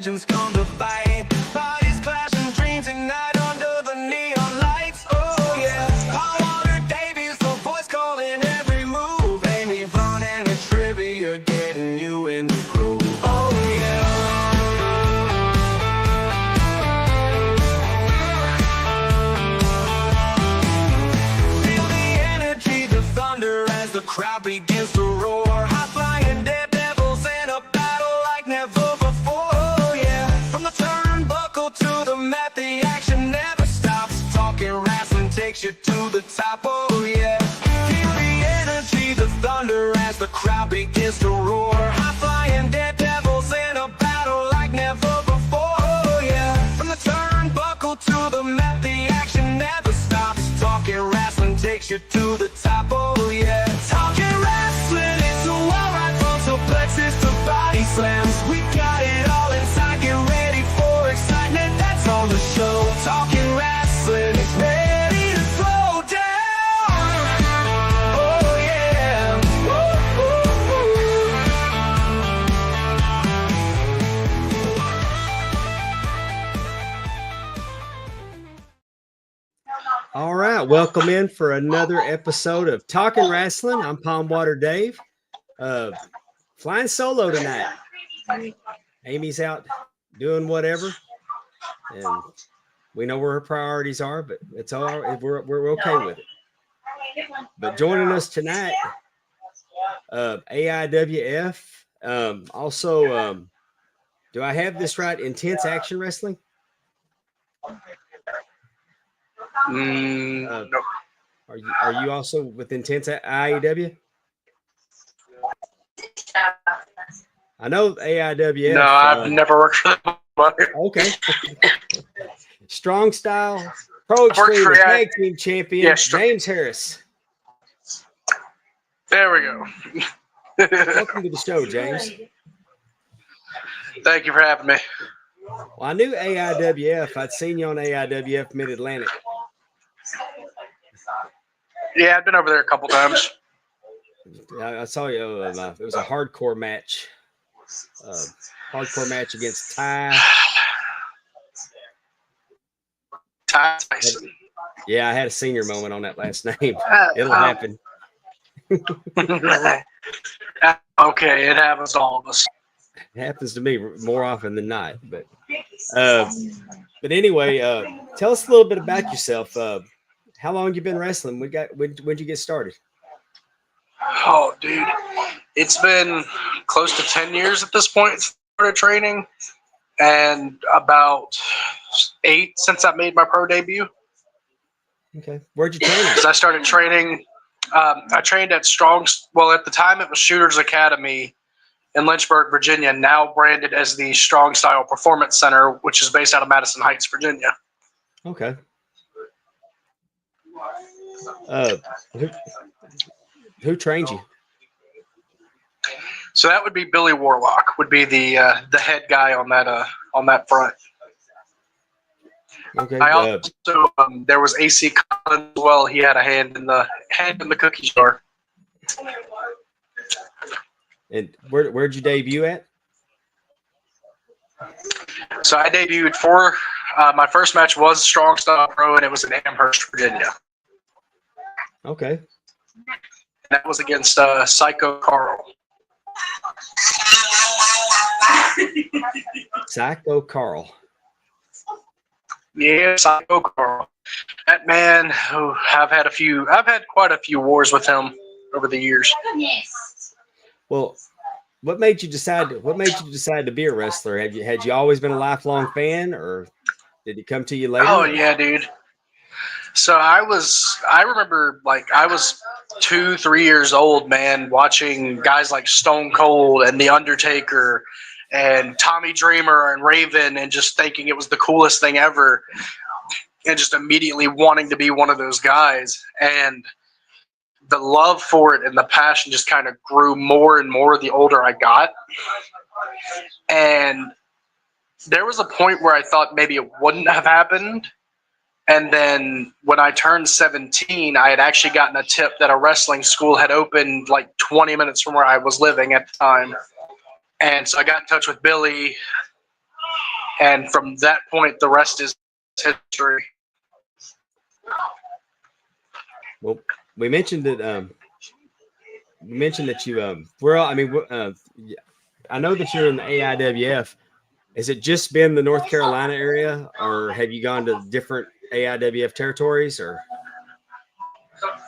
legends come to fight. Bodies, passion, dreams ignite under the neon lights. Oh yeah, Palm Davies, the voice calling every move. Amy Vaughn and the trivia getting you in the groove. Oh yeah. Feel the energy, the thunder as the crowd begins to roar. High flying daredevils in a battle like never before. Oh yeah, from the turnbuckle to the mat, the action never stops. Talking wrestling takes you to the top. Oh yeah, feel the energy, the thunder as the crowd begins to roar. High flying daredevils in a battle like never before. Oh yeah, from the turnbuckle to the mat, the action never stops. Talking wrestling takes you to the top. Oh yeah, talking wrestling, it's a war right from suplexes to body slams. We got it all inside, get ready for excitement, that's on the show. Talking wrestling is ready to throw down. Oh yeah. Woo, All right, welcome in for another episode of Talking Wrestling. I'm Palm Water Dave. Flying solo tonight. Amy's out doing whatever, and we know where her priorities are, but it's all right. We're okay with it. But joining us tonight, AIWF. Also, do I have this right? Intense Action Wrestling. No. Are you also with Intense AIW? I know AIWF. No, I've never worked for them. Okay. Strong Style Pro Extreme Tag Team Champion James Harris. There we go. Welcome to the show, James. Thank you for having me. Well, I knew AIWF. I'd seen you on AIWF Mid-Atlantic. Yeah, I've been over there a couple times. I saw you. It was a hardcore match. Hardcore match against Ty. Ty Tyson. Yeah, I had a senior moment on that last name. It'll happen. Okay, it happens to all of us. It happens to me more often than not. But anyway, tell us a little bit about yourself. How long you been wrestling? When'd you get started? Oh, dude, it's been close to 10 years at this point. Started training, and about 8 since I made my pro debut. Okay, where'd you train? Because I started training. I trained at Strong's. Well, at the time it was Shooters Academy in Lynchburg, Virginia, now branded as the Strong Style Performance Center, which is based out of Madison Heights, Virginia. Okay. Who trained you? So that would be Billy Warlock. Would be the head guy on that front. Okay. I also there was AC Collins as well. He had a hand in the cookie jar. And where'd you debut at? So I debuted for my first match was Strong Style Pro, and it was in Amherst, Virginia. Okay. That was against Psycho Carl. Psycho Carl. Yeah, Psycho Carl. That man who I've had quite a few wars with him over the years. Well, what made you decide to be a wrestler? Had you always been a lifelong fan, or did it come to you later? Oh yeah, dude. So I remember like I was 2-3 years old, man, watching guys like Stone Cold and The Undertaker and Tommy Dreamer and Raven, and just thinking it was the coolest thing ever, and just immediately wanting to be one of those guys. And the love for it and the passion just kind of grew more and more the older I got. And there was a point where I thought maybe it wouldn't have happened. And then when I turned 17, I had actually gotten a tip that a wrestling school had opened like 20 minutes from where I was living at the time. And so I got in touch with Billy, And from that point, the rest is history. Well, we mentioned that. You mentioned that you. We're all. I mean, I know that you're in the AIWF. Has it just been the North Carolina area, or have you gone to different AIWF territories? Or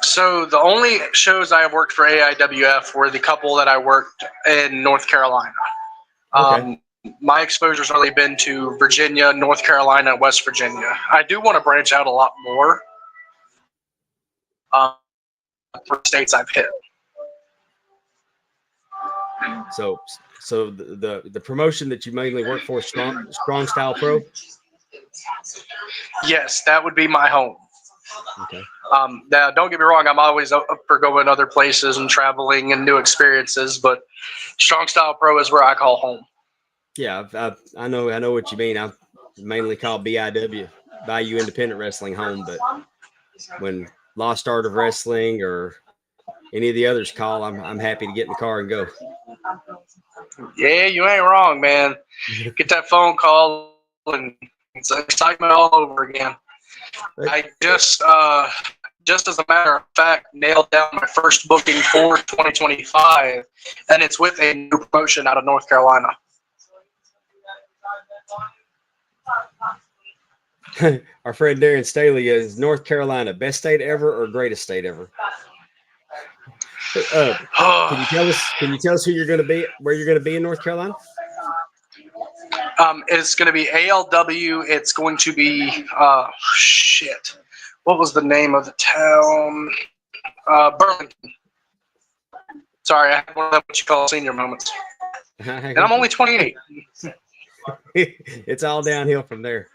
So the only shows I have worked for AIWF were the couple that I worked in North Carolina. okay, My exposure's only been to Virginia, North Carolina, West Virginia. I do want to branch out a lot more for states I've hit. so the promotion that you mainly work for, Strong Style Pro. Yes, that would be my home. Okay. Now, don't get me wrong, I'm always up for going other places and traveling and new experiences, but Strong Style Pro is where I call home. Yeah, I know what you mean. I mainly call BIW, Bayou Independent Wrestling, home, but when Lost Art of Wrestling or any of the others call, I'm happy to get in the car and go. Yeah, you ain't wrong, man. Get that phone call and it's excitement all over again. I just as a matter of fact, nailed down my first booking for 2025, and it's with a new promotion out of North Carolina. Our friend Darren Staley is North Carolina, best state ever or greatest state ever? Can you tell us who you're going to be, where you're going to be in North Carolina? It's going to be ALW. It's going to be shit. What was the name of the town? Burlington. Sorry, I had one of them what you call senior moments, and I'm only 28. It's all downhill from there.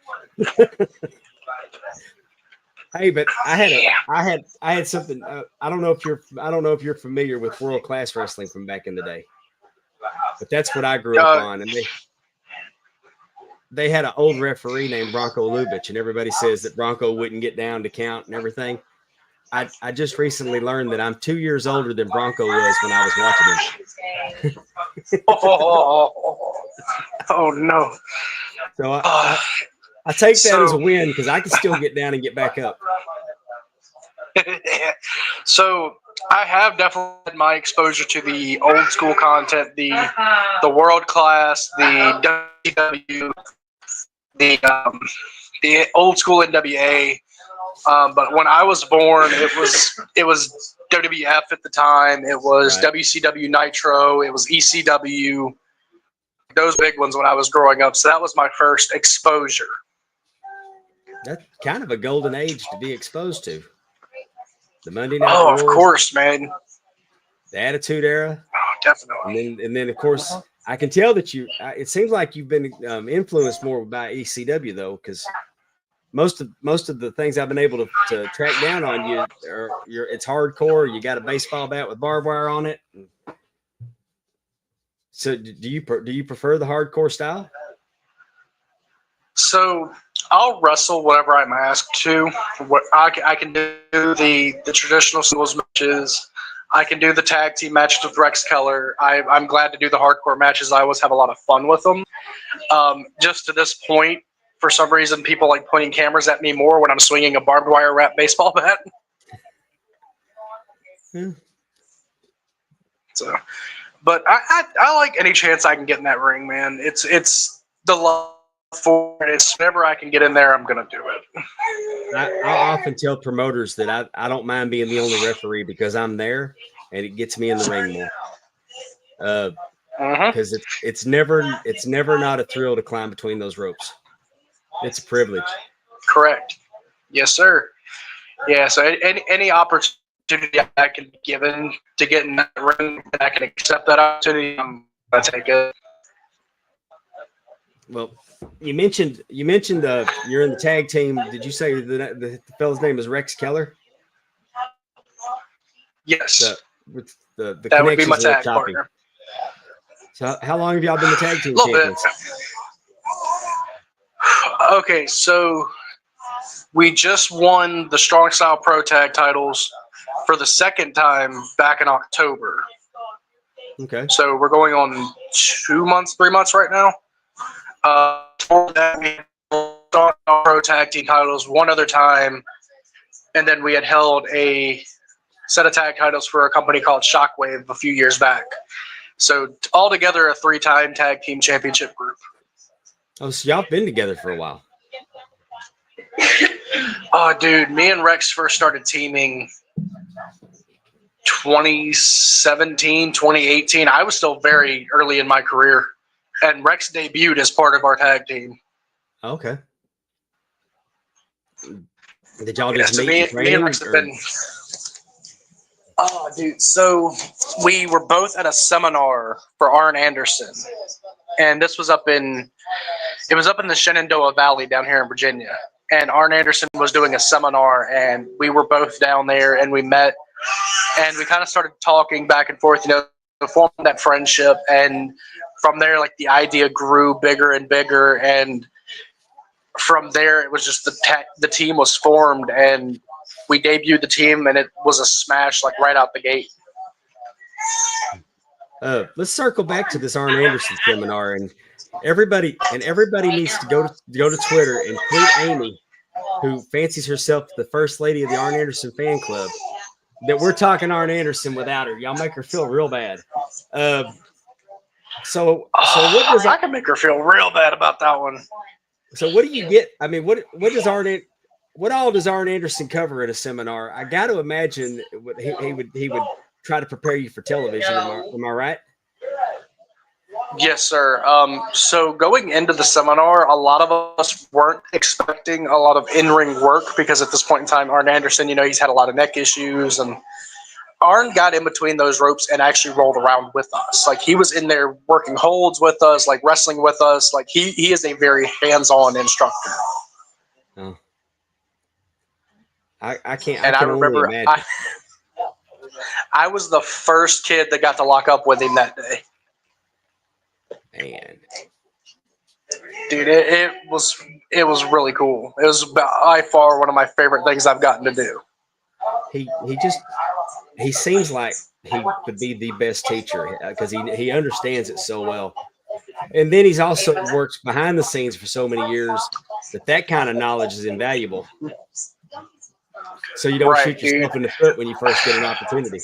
Hey, but I had something. I don't know if you're familiar with world class wrestling from back in the day, but that's what I grew up on. And they had an old referee named Bronco Lubitsch, and everybody says that Bronco wouldn't get down to count and everything. I just recently learned that I'm 2 years older than Bronco was when I was watching him. Oh no! So I take that as a win because I can still get down and get back up. So I have definitely had my exposure to the old school content, the world class, the WCW, the old school NWA. But when I was born, it was WWF at the time. It was right. WCW Nitro. It was ECW. Those big ones when I was growing up. So that was my first exposure. That's kind of a golden age to be exposed to. The Monday Night Wars, of course, man. The Attitude Era. Oh, definitely. And then of course, I can tell that it seems like you've been influenced more by ECW though, because most of the things I've been able to track down on you it's hardcore. You got a baseball bat with barbed wire on it. So do you prefer the hardcore style? So I'll wrestle whatever I'm asked to. What I can do the traditional singles matches. I can do the tag team matches with Rex Keller. I'm glad to do the hardcore matches. I always have a lot of fun with them. Just to this point, for some reason, people like pointing cameras at me more when I'm swinging a barbed wire wrap baseball bat. So, but I like any chance I can get in that ring, man. It's the love for it. It's whenever I can get in there, I'm gonna do it. I often tell promoters that I don't mind being the only referee because I'm there and it gets me in the ring more. Because it's never not a thrill to climb between those ropes. It's a privilege. Correct. Yes, sir. Yeah. So any opportunity I can be given to get in that ring, and I can accept that opportunity, I'm gonna take it. Well, you mentioned you're in the tag team. Did you say the fellow's name is Rex Keller? Yes. The that would be my tag partner. So how long have y'all been the tag team champions? Okay, so we just won the Strong Style Pro Tag titles for the second time back in October. Okay. So we're going on 3 months right now. For that, we held our pro tag team titles one other time, and then we had held a set of tag titles for a company called Shockwave a few years back. So altogether, a 3-time tag team championship group. Oh, so y'all been together for a while. Oh, dude, me and Rex first started teaming 2017, 2018. I was still very early in my career, and Rex debuted as part of our tag team. Okay. Did y'all Yeah, just so meet me and Rex have been. Oh, dude. So we were both at a seminar for Arn Anderson, and this was up in the Shenandoah Valley down here in Virginia. And Arn Anderson was doing a seminar, and we were both down there, and we met, and we kind of started talking back and forth, formed that friendship, and from there, like, the idea grew bigger and bigger, and from there, it was just the team was formed, and we debuted the team, and it was a smash, like, right out the gate. Let's circle back to this Arn Anderson seminar, and everybody needs to go to Twitter and tweet Amy, who fancies herself the first lady of the Arn Anderson fan club, that we're talking Arn Anderson without her. Y'all make her feel real bad. So what does I can make her feel real bad about that one. So what do you get? I mean, what all does Arn Anderson cover at a seminar? I got to imagine he would try to prepare you for television. Am I right? Yes, sir. So going into the seminar, a lot of us weren't expecting a lot of in-ring work because at this point in time, Arn Anderson, he's had a lot of neck issues, and Arn got in between those ropes and actually rolled around with us. Like, he was in there working holds with us, like wrestling with us. Like, he is a very hands-on instructor. Oh. I can't. And I remember only imagine. I was the first kid that got to lock up with him that day. Man, dude, it was really cool. It was by far one of my favorite things I've gotten to do. He seems like he would be the best teacher because he understands it so well, and then he's also works behind the scenes for so many years that kind of knowledge is invaluable. So you don't shoot yourself in the foot when you first get an opportunity.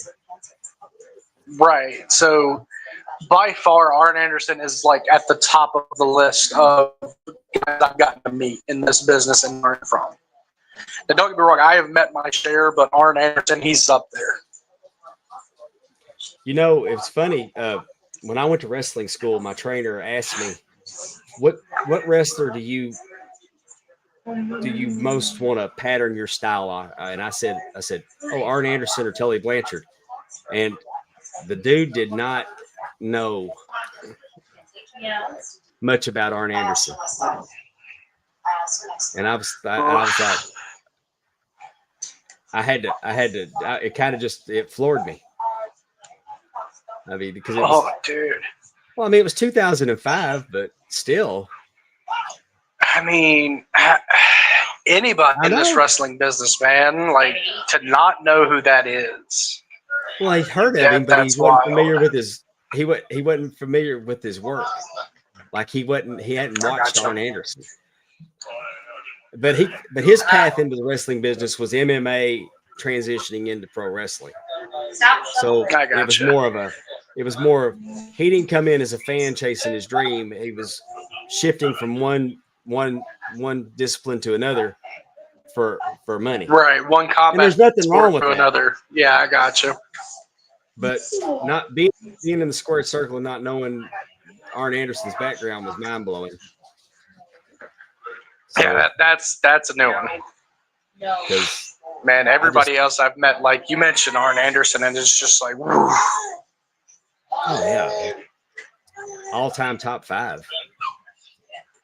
Right. So by far, Arn Anderson is like at the top of the list of guys I've gotten to meet in this business and learn from. Now, don't get me wrong, I have met my share, but Arn Anderson, he's up there. It's funny. When I went to wrestling school, my trainer asked me, "What wrestler do you most want to pattern your style on?" And I said, "Oh, Arn Anderson or Tully Blanchard." And the dude did not know much about Arn Anderson, and I was like, I had to. It kind of it floored me. I mean, because it was, dude. Well, I mean, it was 2005, but still. I mean, anybody in this wrestling business, man, like, to not know who that is. Well, he heard of him, but he wasn't familiar with his. He wasn't familiar with his work. Like, he hadn't watched Arn Anderson. But his path into the wrestling business was MMA transitioning into pro wrestling. So it was more of he didn't come in as a fan chasing his dream. He was shifting from one discipline to another for money. Right, one combat. And there's nothing wrong with another. Yeah, I got you. But not being in the squared circle and not knowing Arn Anderson's background was mind blowing. So, yeah, that's a new one. Because man, everybody else I've met, like you mentioned Arn Anderson, and it's just like, whew. Oh yeah, all-time top 5.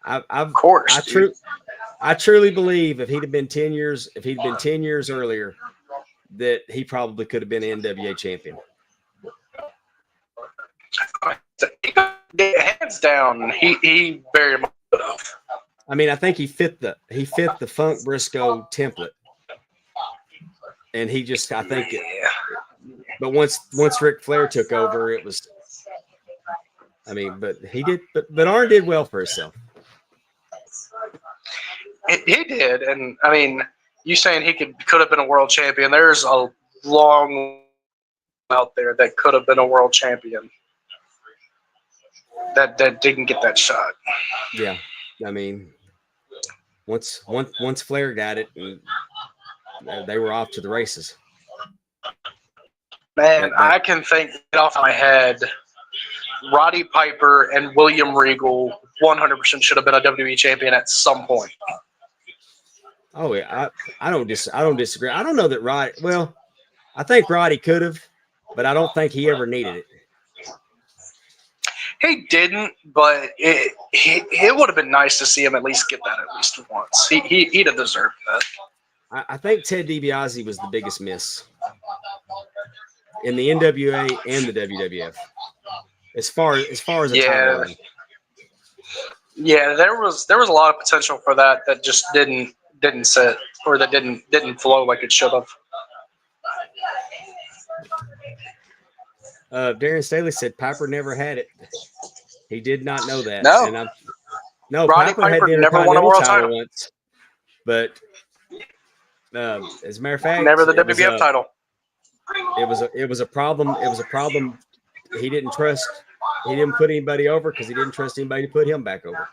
Of course, I truly believe if he'd been 10 years earlier, that he probably could have been NWA champion. Hands down, he very much could have. I mean, I think he fit the Funk Briscoe template, and I think. But once Ric Flair took over, it was. I mean, but Arn did well for himself. He did, and I mean, you saying he could have been a world champion? There's a long out there that could have been a world champion that didn't get that shot. Yeah, I mean, once Flair got it, they were off to the races. Man, I can think off my head. Roddy Piper and William Regal 100% should have been a WWE champion at some point. Oh yeah, I don't disagree. I don't know that Roddy. Well, I think Roddy could have, but I don't think he ever needed it. He didn't, but it would have been nice to see him at least get that at least once. He'd have deserved that. I think Ted DiBiase was the biggest miss in the NWA and the WWF, as far as a title run. Yeah, there was a lot of potential for that just didn't sit, or that didn't flow like it should have. Darren Staley said Piper never had it. He did not know that. No, and no, Roddy Piper had the never won a world title once, but as a matter of fact, never the WWF title. It was a problem. It was a problem. He didn't trust. He didn't put anybody over because he didn't trust anybody to put him back over.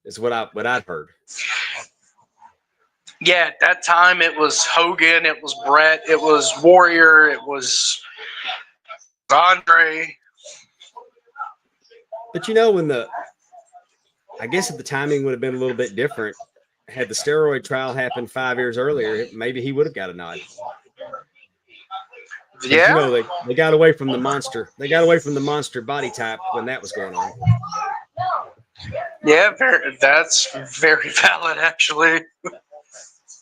Is what I'd heard. Yeah, at that time it was Hogan, it was Brett, it was Warrior, it was Andre. But I guess if the timing would have been a little bit different, had the steroid trial happened 5 years earlier, maybe he would have got a nod. Yeah, they got away from the monster. They got away from the monster body type when that was going on. Yeah, that's very valid, actually.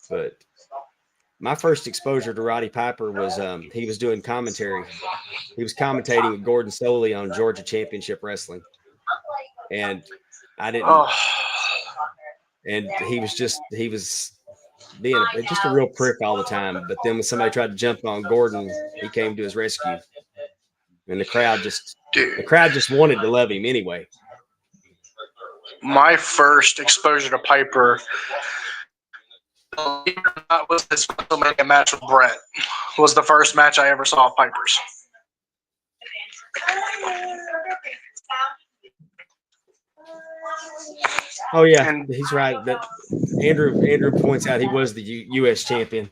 But my first exposure to Roddy Piper was he was doing commentary. He was commentating with Gordon Soley on Georgia Championship Wrestling, and I didn't. Oh. And he was being just a real prick all the time. But then when somebody tried to jump on Gordon, he came to his rescue, and the crowd just wanted to love him anyway. My first exposure to Piper was his WrestleMania match with Brett. Was the first match I ever saw of Piper's. Oh yeah, and he's right. That Andrew points out he was the U.S. champion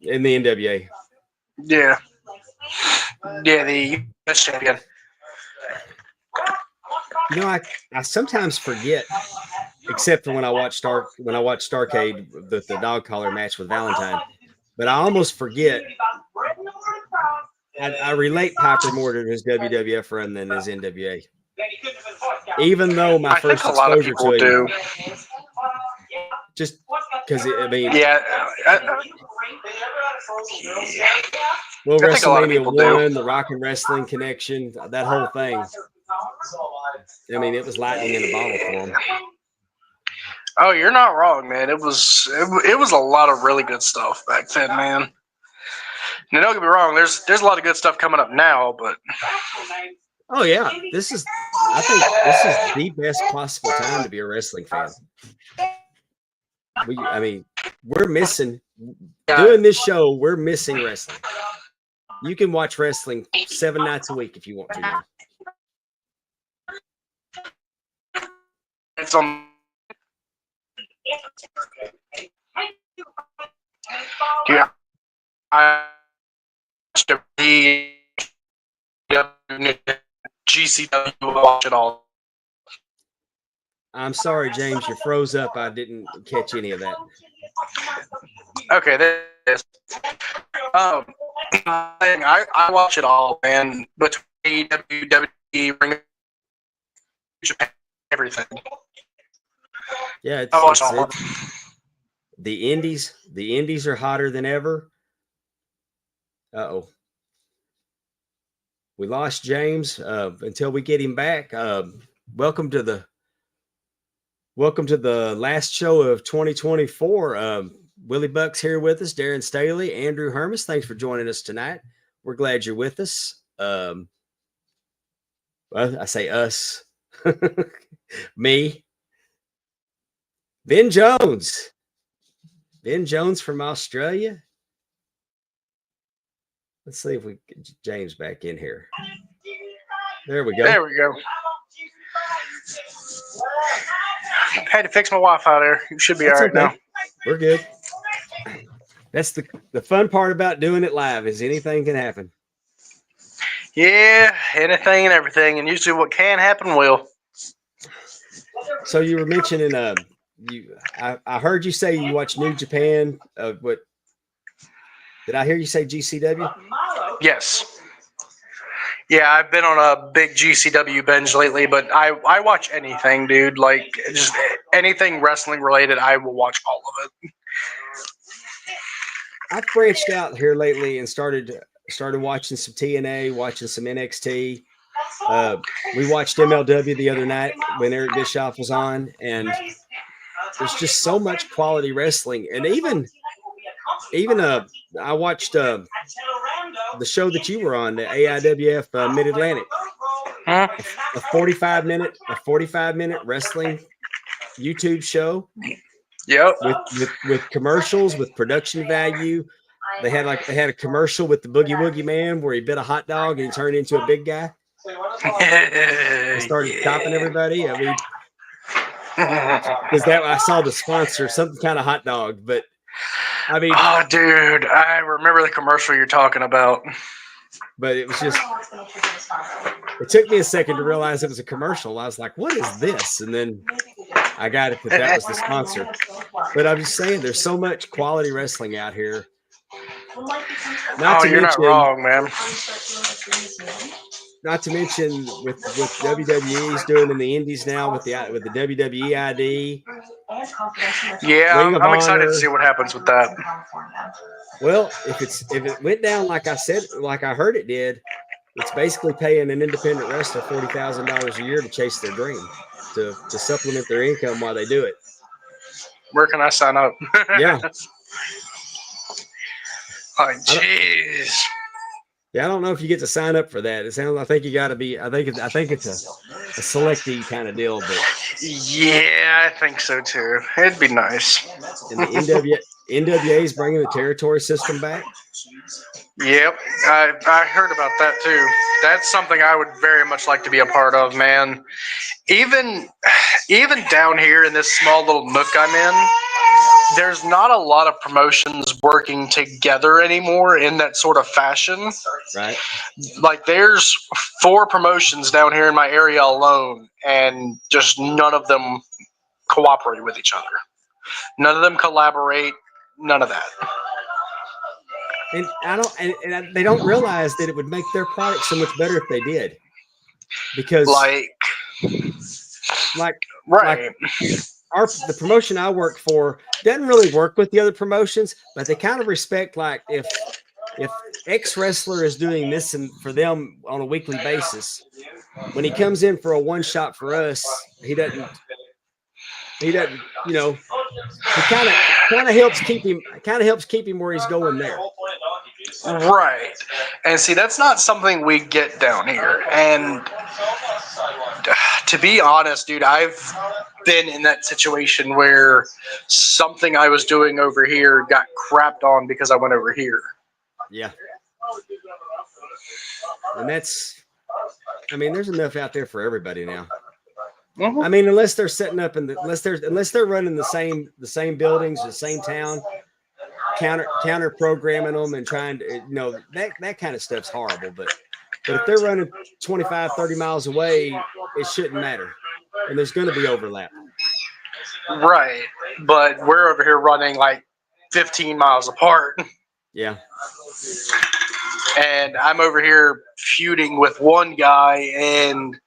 in the NWA. Yeah, the U.S. champion. I sometimes forget, except for when I watch Starrcade, the dog collar match with Valentine. But I almost forget. I relate Piper more to his WWF run than his NWA. Even though my first exposure to him, just because well, WrestleMania 1, the Rock and Wrestling connection, that whole thing. I mean, it was lightning in a bottle for him. Oh, you're not wrong, man. It was a lot of really good stuff back then, man. Now, don't get me wrong. There's a lot of good stuff coming up now, but oh yeah, I think this is the best possible time to be a wrestling fan. We're missing doing this show. We're missing wrestling. You can watch wrestling 7 nights a week if you want to now. It's on. Yeah, I watched the GCW. Watch it all. I'm sorry, James, you froze up. I didn't catch any of that. Okay, there it is. I watch it all, man. Between WWE, Ring of Japan, everything. Yeah, the indies are hotter than ever. We lost James. Until we get him back, welcome to the last show of 2024. Willie Buck's here with us, Darren Staley, Andrew Hermes. Thanks for joining us tonight. We're glad you're with us. Well, I say us, me. Ben Jones. Ben Jones from Australia. Let's see if we get James back in here. There we go. There we go. Had to fix my Wi-Fi there. You should be That's all right okay. now. We're good. That's the fun part about doing it live is anything can happen. Yeah, anything and everything, and usually what can happen will. So you were mentioning I heard you say you watch New Japan. What did I hear you say? GCW? Yes. Yeah, I've been on a big GCW binge lately, but I watch anything, dude. Like just anything wrestling related, I will watch all of it. I've branched out here lately and started watching some TNA, watching some NXT. We watched MLW the other night when Eric Bischoff was on, and there's just so much quality wrestling. And even I watched the show that you were on, the AIWF Mid Atlantic, Huh? a 45-minute wrestling YouTube show. Yep. With commercials, with production value. They had a commercial with the Boogie Woogie Man where he bit a hot dog and he turned into a big guy. He started chopping everybody. I mean, because I saw the sponsor, some kind of hot dog, but I mean, oh, dude, I remember the commercial you're talking about. But it was just, it took me a second to realize it was a commercial. I was like, what is this? And then I got it that was the sponsor. But I'm just saying, there's so much quality wrestling out here. You're not wrong, man. Not to mention with WWE's doing in the indies now with the WWE ID. Yeah, I'm excited to see what happens with that. Well, if it went down like I said, like I heard it did, it's basically paying an independent wrestler $40,000 a year to chase their dream, to supplement their income while they do it. Where can I sign up? Yeah. Oh, jeez. Yeah, I don't know if you get to sign up for that. I think you got to be. I think it's a selectee kind of deal, but yeah, I think so too. It'd be nice. And the NWA is bringing the territory system back. Yep, I heard about that too. That's something I would very much like to be a part of, man. Even down here in this small little nook I'm in, there's not a lot of promotions working together anymore in that sort of fashion. Right. Like there's 4 promotions down here in my area alone, and just none of them cooperate with each other. None of them collaborate. None of that. And they don't realize that it would make their product so much better if they did. Because right. The promotion I work for doesn't really work with the other promotions, but they kind of respect, like, if X wrestler is doing this and for them on a weekly basis, when he comes in for a one shot for us, he doesn't, he kind of helps keep him where he's going there. Right. And see, that's not something we get down here. And to be honest, dude, I've been in that situation where something I was doing over here got crapped on because I went over here. Yeah. And there's enough out there for everybody now. Mm-hmm. I mean, unless they're setting up unless they're running the same buildings, the same town, counter programming them and trying to, that kind of stuff's horrible. But if they're running 25, 30 miles away, it shouldn't matter. And there's going to be overlap. Right. But we're over here running like 15 miles apart. Yeah. And I'm over here feuding with one guy, and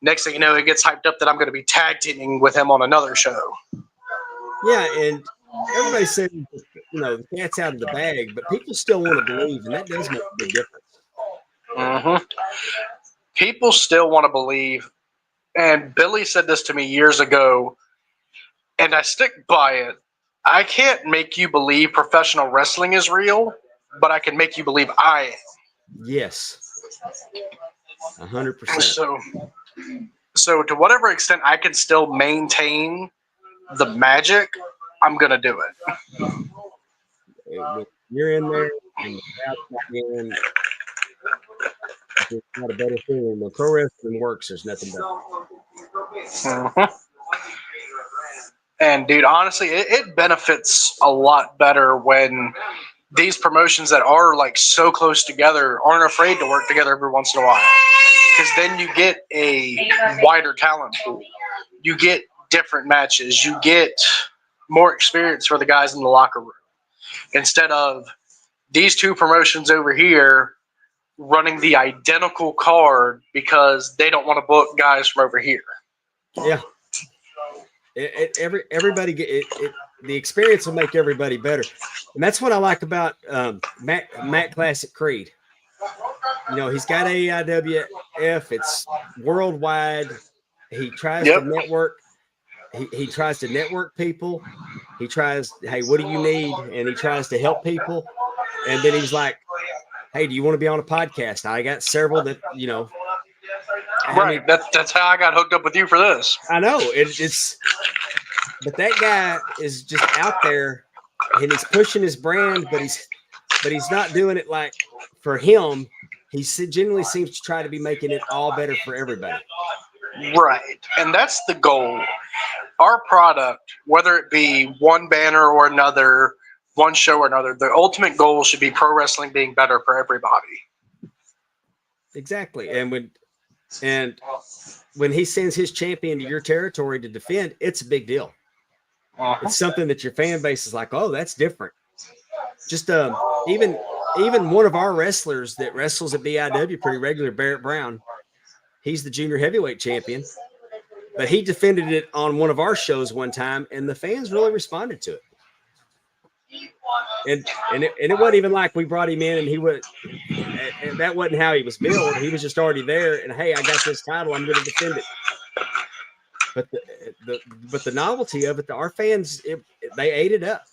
next thing you know, it gets hyped up that I'm going to be tag teaming with him on another show. Yeah, and everybody says, the cat's out of the bag, but people still want to believe, and that does make a big difference. Mm-hmm. People still want to believe, and Billy said this to me years ago, and I stick by it. I can't make you believe professional wrestling is real, but I can make you believe I am. Yes. 100%. So to whatever extent I can still maintain the magic, I'm gonna do it. When you're in there and the crowd's not in, it's not a better feeling. When pro wrestling works, there's nothing better. Mhm. And dude, honestly, it benefits a lot better when these promotions that are like so close together aren't afraid to work together every once in a while. Because then you get a wider talent pool. You get different matches. You get more experience for the guys in the locker room. Instead of these two promotions over here running the identical card because they don't want to book guys from over here. Yeah. Everybody the experience will make everybody better, and that's what I like about Matt Classic Creed. You know, he's got AIWF. It's worldwide. He tries to network. He tries to network people. He tries, hey, what do you need? And he tries to help people. And then he was like, hey, do you want to be on a podcast? I got several that, you know. Right. That's how I got hooked up with you for this. I know. But that guy is just out there and he's pushing his brand, but he's not doing it like for him. He generally seems to try to be making it all better for everybody. Right. And that's the goal. Our product, whether it be one banner or another, one show or another, the ultimate goal should be pro wrestling being better for everybody. Exactly. And when he sends his champion to your territory to defend, it's a big deal. It's something that your fan base is like, oh, that's different. Just even one of our wrestlers that wrestles at BIW pretty regular, Barrett Brown, he's the junior heavyweight champion, but he defended it on one of our shows one time, and the fans really responded to it. And it wasn't even like we brought him in and he would. And that wasn't how he was billed. He was just already there, and hey, I got this title, I'm going to defend it. But the novelty of it, our fans, they ate it up.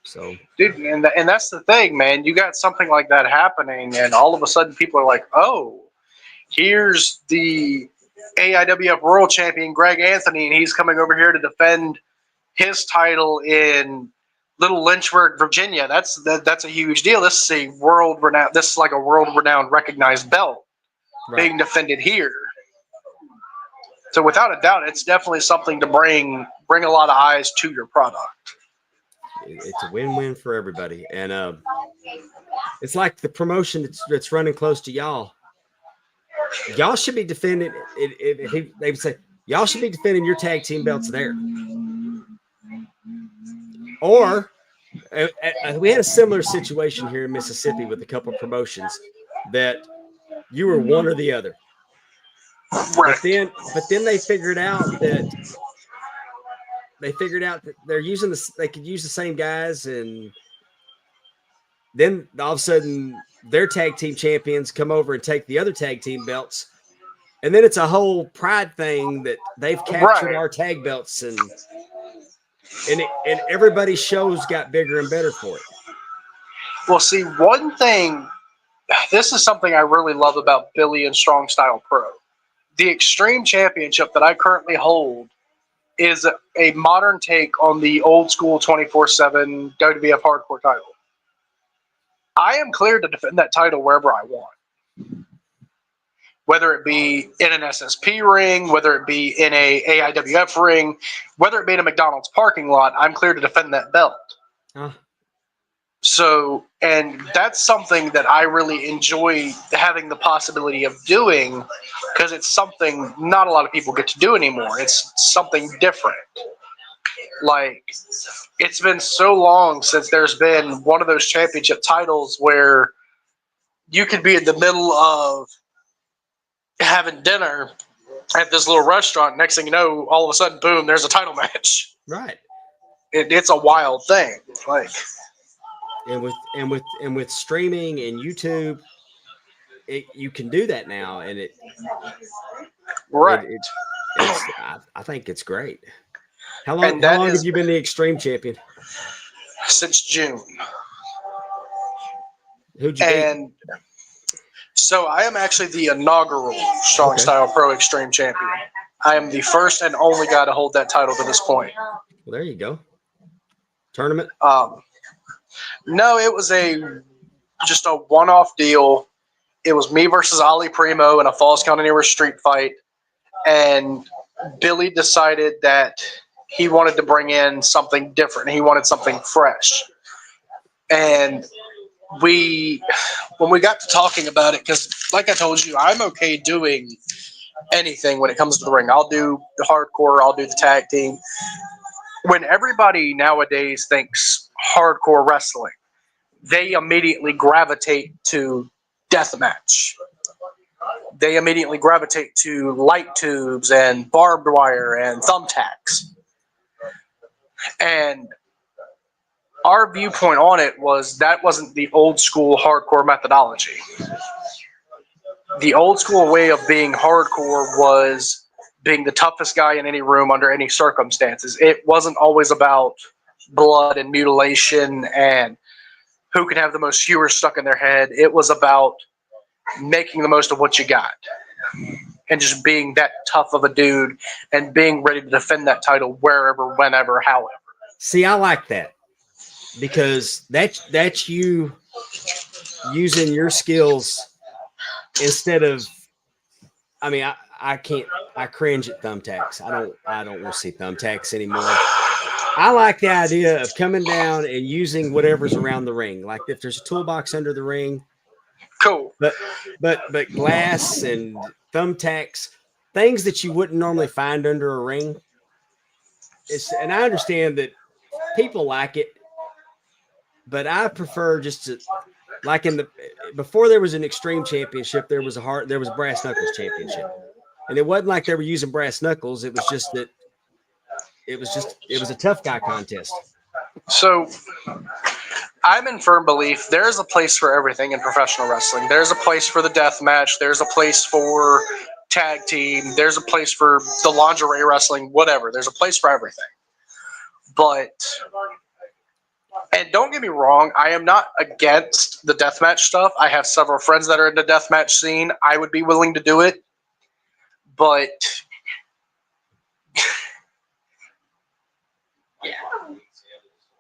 So, dude, and that's the thing, man. You got something like that happening, and all of a sudden, people are like, "Oh, here's the AIWF World Champion Greg Anthony, and he's coming over here to defend his title in Little Lynchburg, Virginia. That's a huge deal. This is a world renowned. This is like a world renowned, recognized belt being defended here. So without a doubt, it's definitely something to bring a lot of eyes to your product. It's a win-win for everybody, and it's like the promotion that's running close to y'all. Y'all should be defending. They would say y'all should be defending your tag team belts there. Or we had a similar situation here in Mississippi with a couple of promotions that you were one or the other. Right. But then they figured out that they're using they could use the same guys, and then all of a sudden their tag team champions come over and take the other tag team belts, and then it's a whole pride thing that they've captured our tag belts, and everybody's shows got bigger and better for it. Well, see, one thing, this is something I really love about Billy and Strong Style Pro. The Extreme Championship that I currently hold is a modern take on the old school 24/7 WWF Hardcore title. I am cleared to defend that title wherever I want. Whether it be in an SSP ring, whether it be in a AIWF ring, whether it be in a McDonald's parking lot, I'm clear to defend that belt. So, and that's something that I really enjoy having the possibility of doing, because it's something not a lot of people get to do anymore. It's something different. Like, it's been so long since there's been one of those championship titles where you could be in the middle of having dinner at this little restaurant. Next thing you know, all of a sudden, boom, there's a title match. Right. It's a wild thing. Like, and with streaming and YouTube, you can do that now, and I think it's great. How long have you been the Extreme Champion? Since June. Who'd you beat? So I am actually the inaugural Strong Style Pro Extreme Champion. I am the first and only guy to hold that title to this point. Well, there you go. Tournament? No, it was just a one-off deal. It was me versus Ali Primo in a Falls County Anywhere street fight, and Billy decided that he wanted to bring in something different. He wanted something fresh. And when we got to talking about it, because like I told you, I'm okay doing anything when it comes to the ring. I'll do the hardcore, I'll do the tag team. When everybody nowadays thinks hardcore wrestling, they immediately gravitate to deathmatch. They immediately gravitate to light tubes and barbed wire and thumbtacks. And our viewpoint on it was that wasn't the old school hardcore methodology. The old school way of being hardcore was being the toughest guy in any room under any circumstances. It wasn't always about blood and mutilation and who can have the most skewers stuck in their head. It was about making the most of what you got and just being that tough of a dude and being ready to defend that title wherever, whenever, however. See, I like that because that's you using your skills instead of, I mean, I cringe at thumbtacks. I don't want to see thumbtacks anymore. I like the idea of coming down and using whatever's around the ring. Like if there's a toolbox under the ring, cool. But glass and thumbtacks, things that you wouldn't normally find under a ring. And I understand that people like it, but I prefer just to, like before there was an Extreme Championship, there was a Brass Knuckles Championship, and it wasn't like they were using brass knuckles. It was just that it was a tough guy contest. So I'm in firm belief there's a place for everything in professional wrestling. There's a place for the death match. There's a place for tag team. There's a place for the lingerie wrestling, whatever. There's a place for everything. But, and don't get me wrong, I am not against the deathmatch stuff. I have several friends that are in the deathmatch scene. I would be willing to do it. But,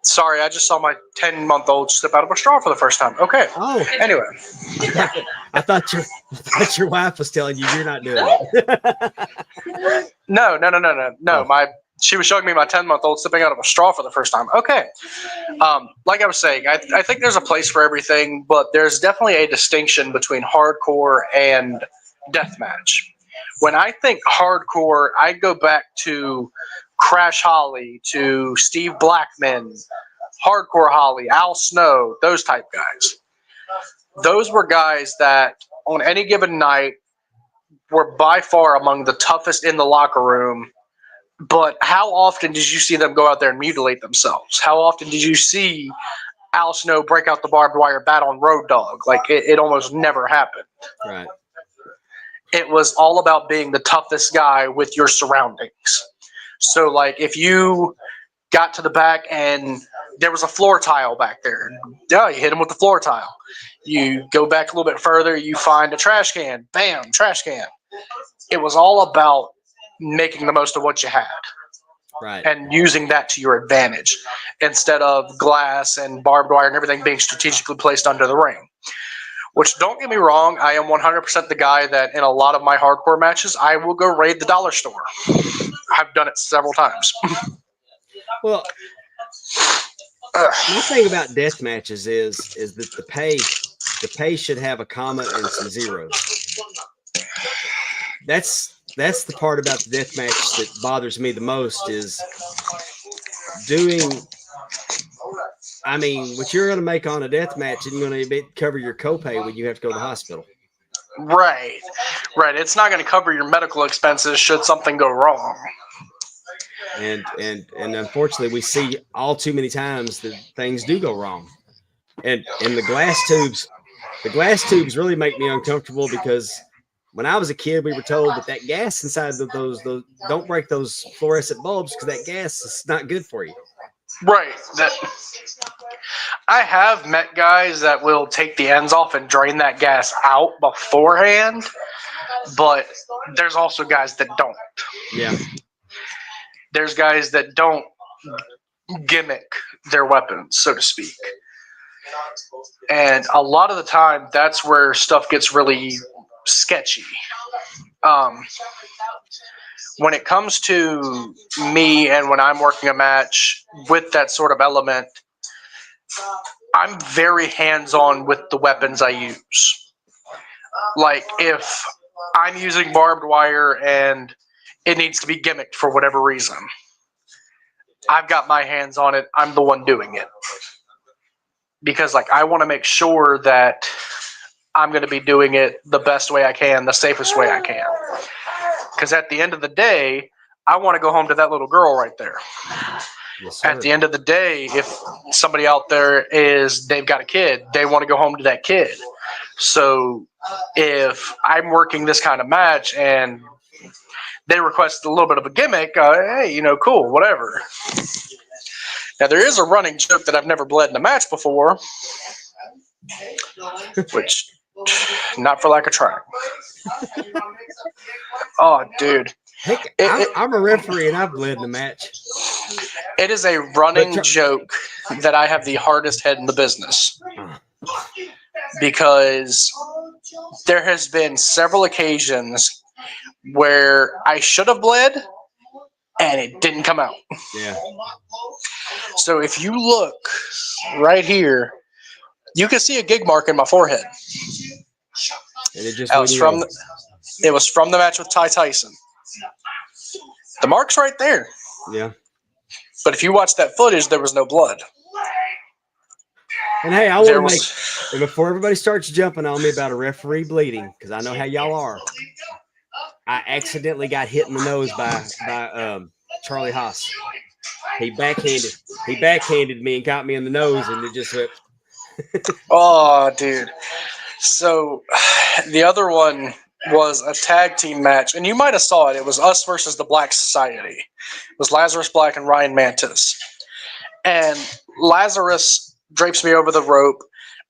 sorry, I just saw my 10-month-old step out of a straw for the first time. Okay. Oh. Anyway. I thought your wife was telling you you're not doing it. No. She was showing me my 10-month-old stepping out of a straw for the first time. Okay. Like I was saying, I think there's a place for everything, but there's definitely a distinction between hardcore and deathmatch. When I think hardcore, I go back to Crash Holly, to Steve Blackman, Hardcore Holly, Al Snow, those type guys. Those were guys that on any given night were by far among the toughest in the locker room. But how often did you see them go out there and mutilate themselves? How often did you see Al Snow break out the barbed wire bat on Road Dogg? Like, it almost never happened. Right. It was all about being the toughest guy with your surroundings. So, like, if you got to the back and there was a floor tile back there, you hit him with the floor tile. You go back a little bit further, you find a trash can. Bam, trash can. It was all about making the most of what you had. Right. And using that to your advantage instead of glass and barbed wire and everything being strategically placed under the ring. Which, don't get me wrong, I am 100% the guy that in a lot of my hardcore matches, I will go raid the dollar store. I've done it several times. Well, my thing about death matches is that the pay should have a comma and some zeros. That's the part about the death match that bothers me the most is doing. I mean, what you're going to make on a death match isn't going to cover your copay when you have to go to the hospital. Right. It's not going to cover your medical expenses should something go wrong. And unfortunately, we see all too many times that things do go wrong. And the glass tubes really make me uncomfortable because when I was a kid, we were told that gas inside of those don't break those fluorescent bulbs because that gas is not good for you. Right. I have met guys that will take the ends off and drain that gas out beforehand. but there's also guys that don't. Yeah. There's guys that don't gimmick their weapons, so to speak. And a lot of the time, that's where stuff gets really sketchy. When it comes to me and when I'm working a match with that sort of element, I'm very hands-on with the weapons I use. Like, if I'm using barbed wire and it needs to be gimmicked for whatever reason, I've got my hands on it. I'm the one doing it. Because, like, I want to make sure that I'm going to be doing it the best way I can, the safest way I can. Because at the end of the day, I want to go home to that little girl right there. Yes, At the end of the day, if somebody out there they've got a kid, they want to go home to that kid. So if I'm working this kind of match and they request a little bit of a gimmick, hey, cool, whatever. Now, there is a running joke that I've never bled in a match before, which, not for lack of trying. Oh, dude. Heck, I'm a referee and I've bled in a match. It is a running joke that I have the hardest head in the business. Because there has been several occasions where I should have bled and it didn't come out. Yeah. So if you look right here, you can see a gig mark in my forehead. And it just it was from the match with Ty Tyson. The mark's right there. Yeah. But if you watch that footage, there was no blood. And hey, I want to make, before everybody starts jumping on me about a referee bleeding, because I know how y'all are, I accidentally got hit in the nose by Charlie Haas. He backhanded me and got me in the nose, and it just ripped. Oh, dude. So the other one was a tag team match, and you might have saw it. It was us versus the Black Society. It was Lazarus Black and Ryan Mantis. And Lazarus drapes me over the rope,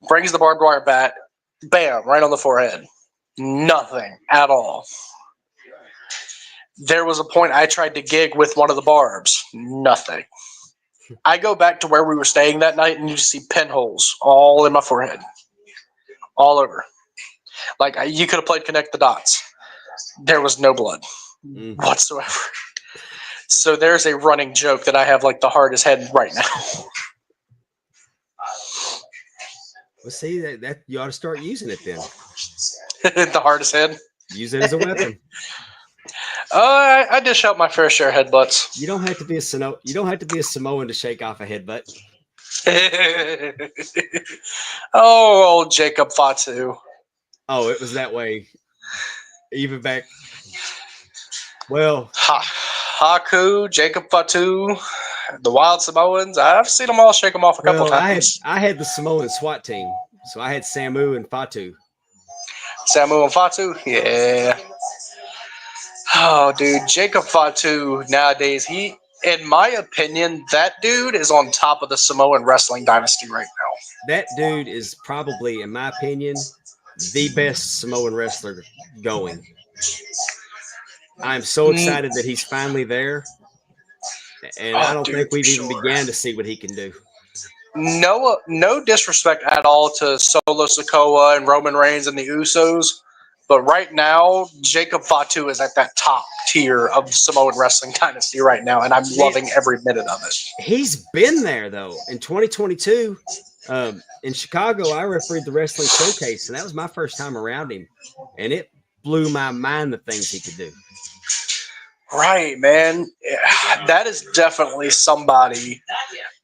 brings the barbed wire bat, bam, right on the forehead. Nothing at all. There was a point I tried to gig with one of the barbs. Nothing. I go back to where we were staying that night, and you just see pinholes all in my forehead. All over. Like, you could have played Connect the Dots. There was no blood whatsoever. So there's a running joke that I have, like, the hardest head right now. Well, see, that you ought to start using it then. The hardest head? Use it as a weapon. I dish out my fair share of headbutts. You don't have to be a Samoan to shake off a headbutt. Oh, old Jacob Fatu. Oh, it was that way. Even back. Well, Haku, Jacob Fatu, the Wild Samoans. I've seen them all shake them off a couple times. I had the Samoan SWAT team, so I had Samu and Fatu. Samu and Fatu, yeah. Oh, dude, Jacob Fatu nowadays, in my opinion, that dude is on top of the Samoan wrestling dynasty right now. That dude is probably, in my opinion, the best Samoan wrestler going. I'm so excited that he's finally there, and I don't think we've even began to see what he can do. No disrespect at all to Solo Sikoa and Roman Reigns and the Usos, but right now, Jacob Fatu is at that top tier of the Samoan wrestling dynasty right now, and I'm loving every minute of it. He's been there, though. In 2022, in Chicago, I refereed the Wrestling Showcase, and that was my first time around him, and it blew my mind the things he could do. Right, man. That is definitely somebody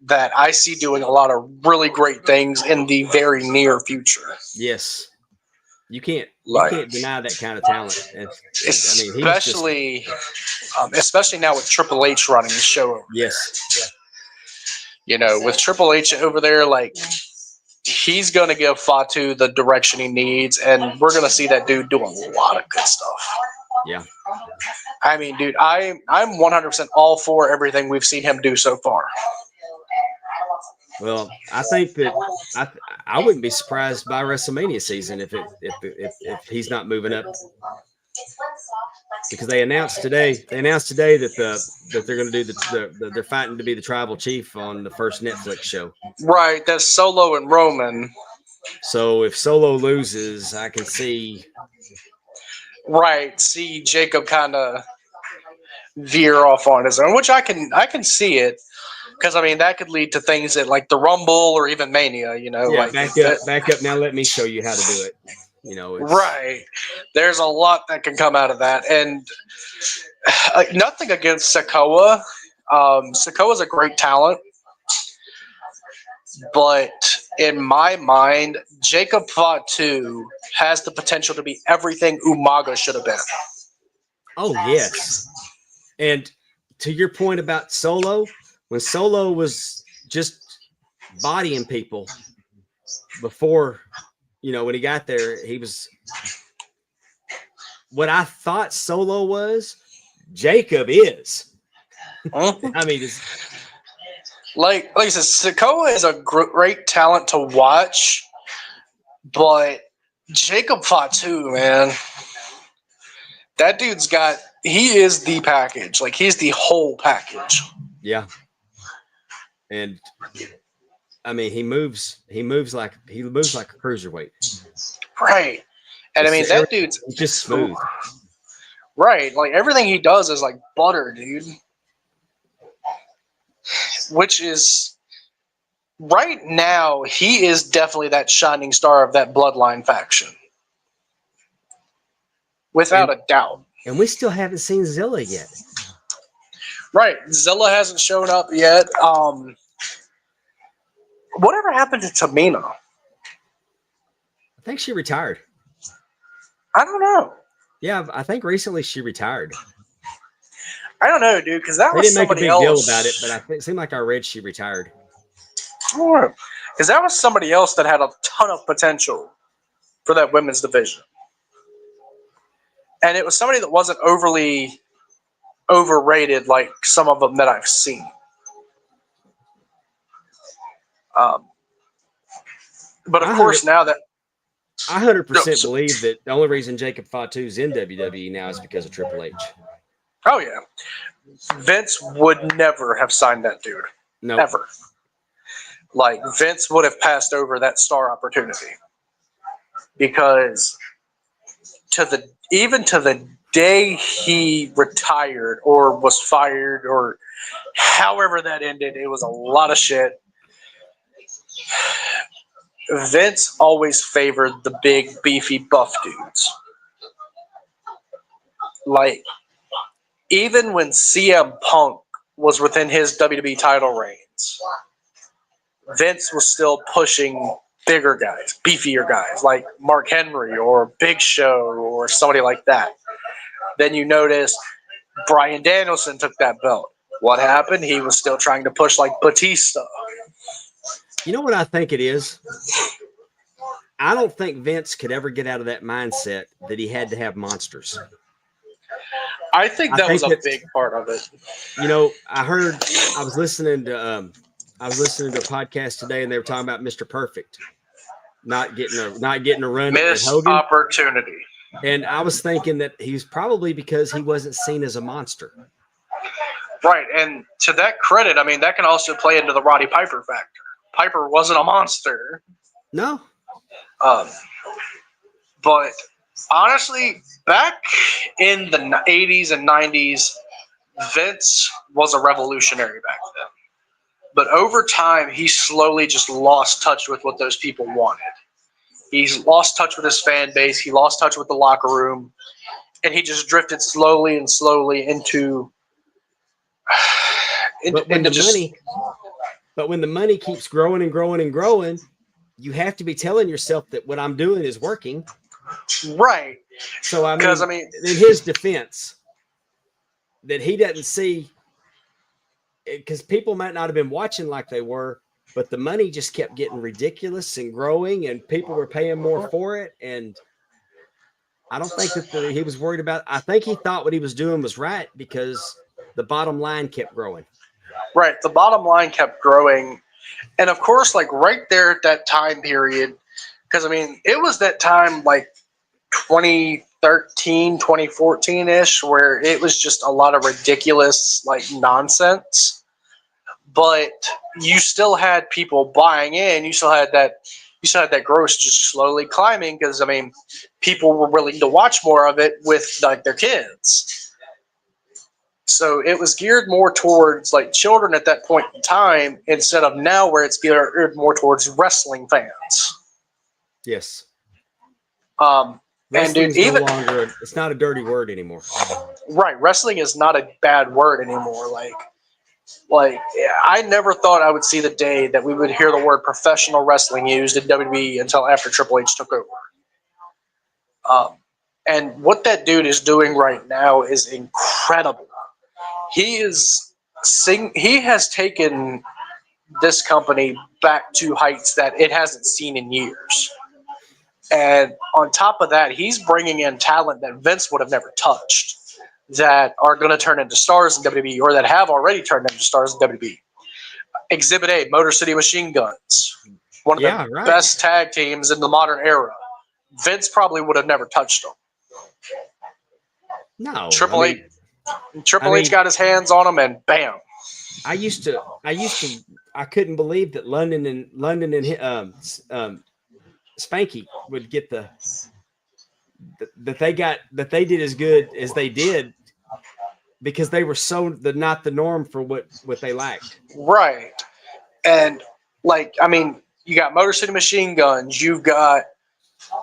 that I see doing a lot of really great things in the very near future. Yes. You can't deny that kind of talent. Especially now with Triple H running the show over there. You know, with Triple H over there, like, he's going to give Fatu the direction he needs, and we're going to see that dude do a lot of good stuff. Yeah. I mean, dude, I'm 100% all for everything we've seen him do so far. Well, I think that I wouldn't be surprised by WrestleMania season if he's not moving up. because they announced today that they're going to do they're fighting to be the tribal chief on the first Netflix show. Right, that's Solo and Roman. So if Solo loses, I can see Jacob kind of veer off on his own, which I can see it, because I mean that could lead to things that like the Rumble or even Mania. yeah, back up. Now let me show you how to do it. Right. There's a lot that can come out of that, and nothing against Sikoa. Sikoa's a great talent, but in my mind, Jacob Fatu has the potential to be everything Umaga should have been. Oh yes, and to your point about Solo, when Solo was just bodying people before, when he got there, he was what I thought Solo was. Jacob is. I mean, like I said, Sikoa is a great talent to watch, but Jacob Fatu, man, that dude's he is the package. Like, he's the whole package. Yeah. And I mean, he moves like a cruiserweight. Right. And I mean, that dude's just smooth. Right. Like, everything he does is like butter, dude. Which is, right now, he is definitely that shining star of that bloodline faction. Without a doubt. And we still haven't seen Zilla yet. Right. Zilla hasn't shown up yet. Whatever happened to Tamina? I think she retired. I don't know. Yeah, I think recently she retired. I don't know, dude, because that they was didn't make a somebody big else. deal about it, but it seemed like I read she retired. Because that was somebody else that had a ton of potential for that women's division. And it was somebody that wasn't overly overrated like some of them that I've seen. But of course, now that I 100% believe that the only reason Jacob Fatu's in WWE now is because of Triple H. Oh yeah, Vince would never have signed that dude. No, ever. Like, Vince would have passed over that star opportunity, because even to the day he retired or was fired or however that ended, it was a lot of shit. Vince always favored the big, beefy, buff dudes. Like, even when CM Punk was within his WWE title reigns, Vince was still pushing bigger guys, beefier guys, like Mark Henry or Big Show or somebody like that. Then you notice Bryan Danielson took that belt. What happened? He was still trying to push like Batista. You know what I think it is? I don't think Vince could ever get out of that mindset that he had to have monsters. I think that was a big part of it. I was listening to a podcast today, and they were talking about Mr. Perfect not getting a run at Hogan. Opportunity. And I was thinking that he's probably because he wasn't seen as a monster. Right, and to that credit, I mean, that can also play into the Roddy Piper factor. Piper wasn't a monster. No. But honestly, back in the 80s and 90s, Vince was a revolutionary back then. But over time, he slowly just lost touch with what those people wanted. He's lost touch with his fan base. He lost touch with the locker room. And he just drifted slowly and slowly into But when the money keeps growing and growing and growing, you have to be telling yourself that what I'm doing is working. Right. So, in his defense, that he doesn't see, because people might not have been watching like they were, but the money just kept getting ridiculous and growing, and people were paying more for it. And I don't think that he was worried about. I think he thought what he was doing was right because the bottom line kept growing. Right. The bottom line kept growing. And of course, like right there at that time period, because I mean, it was that time like 20, 2014-ish, where it was just a lot of ridiculous like nonsense. But you still had people buying in. You still had that gross just slowly climbing because I mean, people were willing to watch more of it with like their kids. So it was geared more towards like children at that point in time instead of now where it's geared more towards wrestling fans. Yes. And dude, Wrestling's no longer, it's not a dirty word anymore. Right, wrestling is not a bad word anymore. Like I never thought I would see the day that we would hear the word professional wrestling used in WWE until after Triple H took over. And what that dude is doing right now is incredible. He has taken this company back to heights that it hasn't seen in years. And on top of that, he's bringing in talent that Vince would have never touched, that are going to turn into stars in WWE, or that have already turned into stars in WWE. Exhibit A, Motor City Machine Guns, one of the best tag teams in the modern era. Vince probably would have never touched them. No, Triple H got his hands on them, and bam. I couldn't believe that London and Spanky would get that they did as good as they did because they were not the norm for what they lacked. Right. And like, I mean, you got Motor City Machine Guns, you've got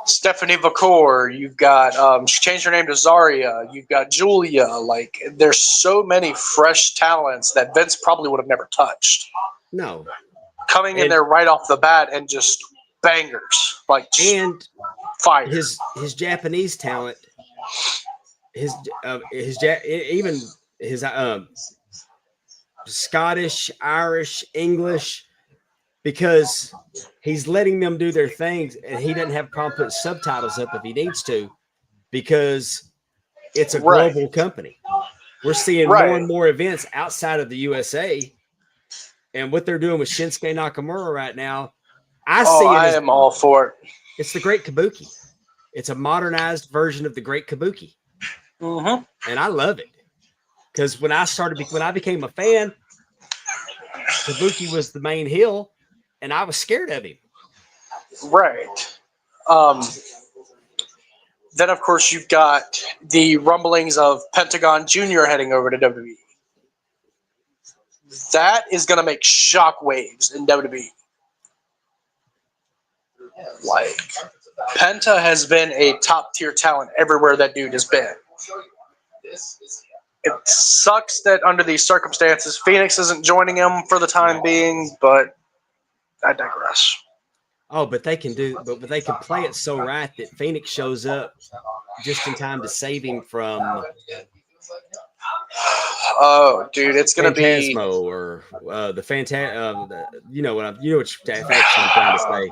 Stephanie Vacour, you've got she changed her name to Zarya, you've got Julia. Like, there's so many fresh talents that Vince probably would have never touched. No. Coming in there right off the bat and just bangers, like, and fire. His Japanese talent, even his Scottish, Irish, English, because he's letting them do their things, and he doesn't have a problem putting subtitles up if he needs to, because it's a global company. We're seeing more and more events outside of the USA, and what they're doing with Shinsuke Nakamura right now, I am all for it. It's the Great Kabuki. It's a modernized version of the Great Kabuki. Mm-hmm. And I love it. Because when I became a fan, Kabuki was the main heel, and I was scared of him. Right. Then, of course, you've got the rumblings of Pentagon Jr. heading over to WWE. That is going to make shockwaves in WWE. Like, Penta has been a top-tier talent everywhere that dude has been. It sucks that under these circumstances, Phoenix isn't joining him for the time being, but I digress. Oh, but they can play it so right that Phoenix shows up just in time to save him from. Oh, dude, it's gonna be or the you know what I'm trying to say.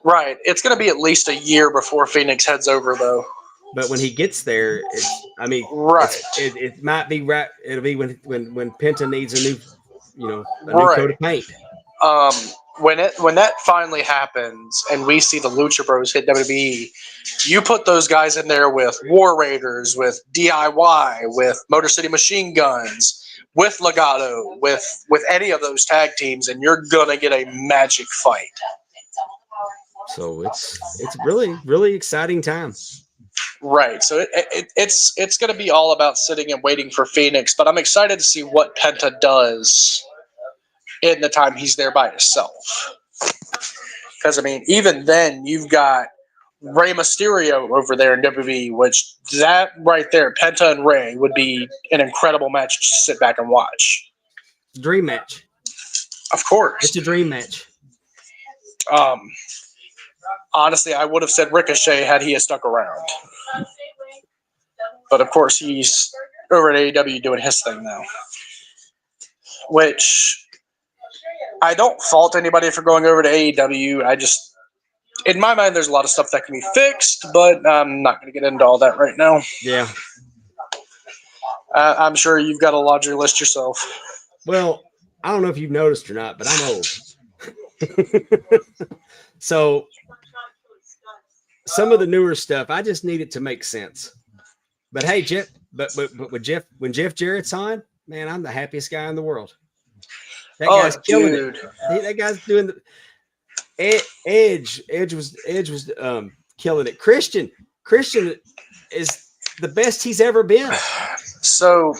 Right, it's gonna be at least a year before Phoenix heads over, though. But when he gets there, right. It might be right. It'll be when Penta needs a new coat of paint. When that finally happens and we see the Lucha Bros hit WWE, you put those guys in there with War Raiders, with DIY, with Motor City Machine Guns, with Legado, with any of those tag teams, and you're gonna get a magic fight. So it's really, really exciting time. Right. So it's going to be all about sitting and waiting for Phoenix, but I'm excited to see what Penta does in the time he's there by himself. Because, I mean, even then, you've got Rey Mysterio over there in WWE, which that right there, Penta and Rey, would be an incredible match to sit back and watch. Dream match. Of course. It's a dream match. Honestly, I would have said Ricochet had he stuck around. But, of course, he's over at AEW doing his thing now. Which, I don't fault anybody for going over to AEW. I just, in my mind, there's a lot of stuff that can be fixed, but I'm not going to get into all that right now. Yeah. I'm sure you've got a laundry list yourself. Well, I don't know if you've noticed or not, but I'm old. So some of the newer stuff, I just need it to make sense. But hey, Jeff, but with Jeff, when Jeff Jarrett's on, man, I'm the happiest guy in the world. That guy's killing dude. it. That guy's doing the Edge. Edge was killing it. Christian is the best he's ever been. So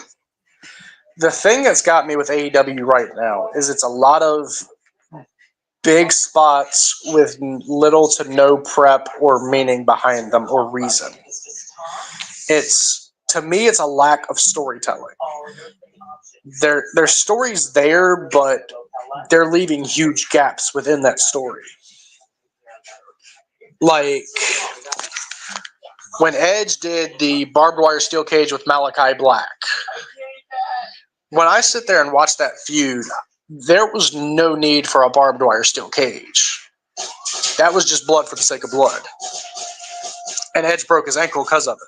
the thing that's got me with AEW right now is it's a lot of big spots with little to no prep or meaning behind them or reason. To me, it's a lack of storytelling. There's stories there, but they're leaving huge gaps within that story. Like when Edge did the barbed wire steel cage with Malachi Black, when I sit there and watch that feud, there was no need for a barbed wire steel cage. That was just blood for the sake of blood. And Edge broke his ankle because of it.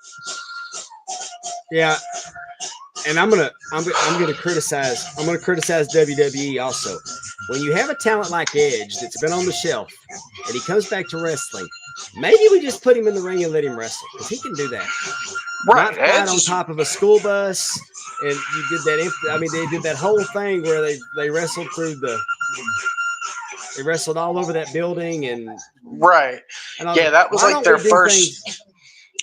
Yeah. And I'm gonna criticize WWE also. When you have a talent like Edge that's been on the shelf and he comes back to wrestling, maybe we just put him in the ring and let him wrestle, because he can do that. Right. Not fight on top of a school bus. And you did that. I mean, they did that whole thing where they wrestled they wrestled all over that building and right. And yeah, that was like their first.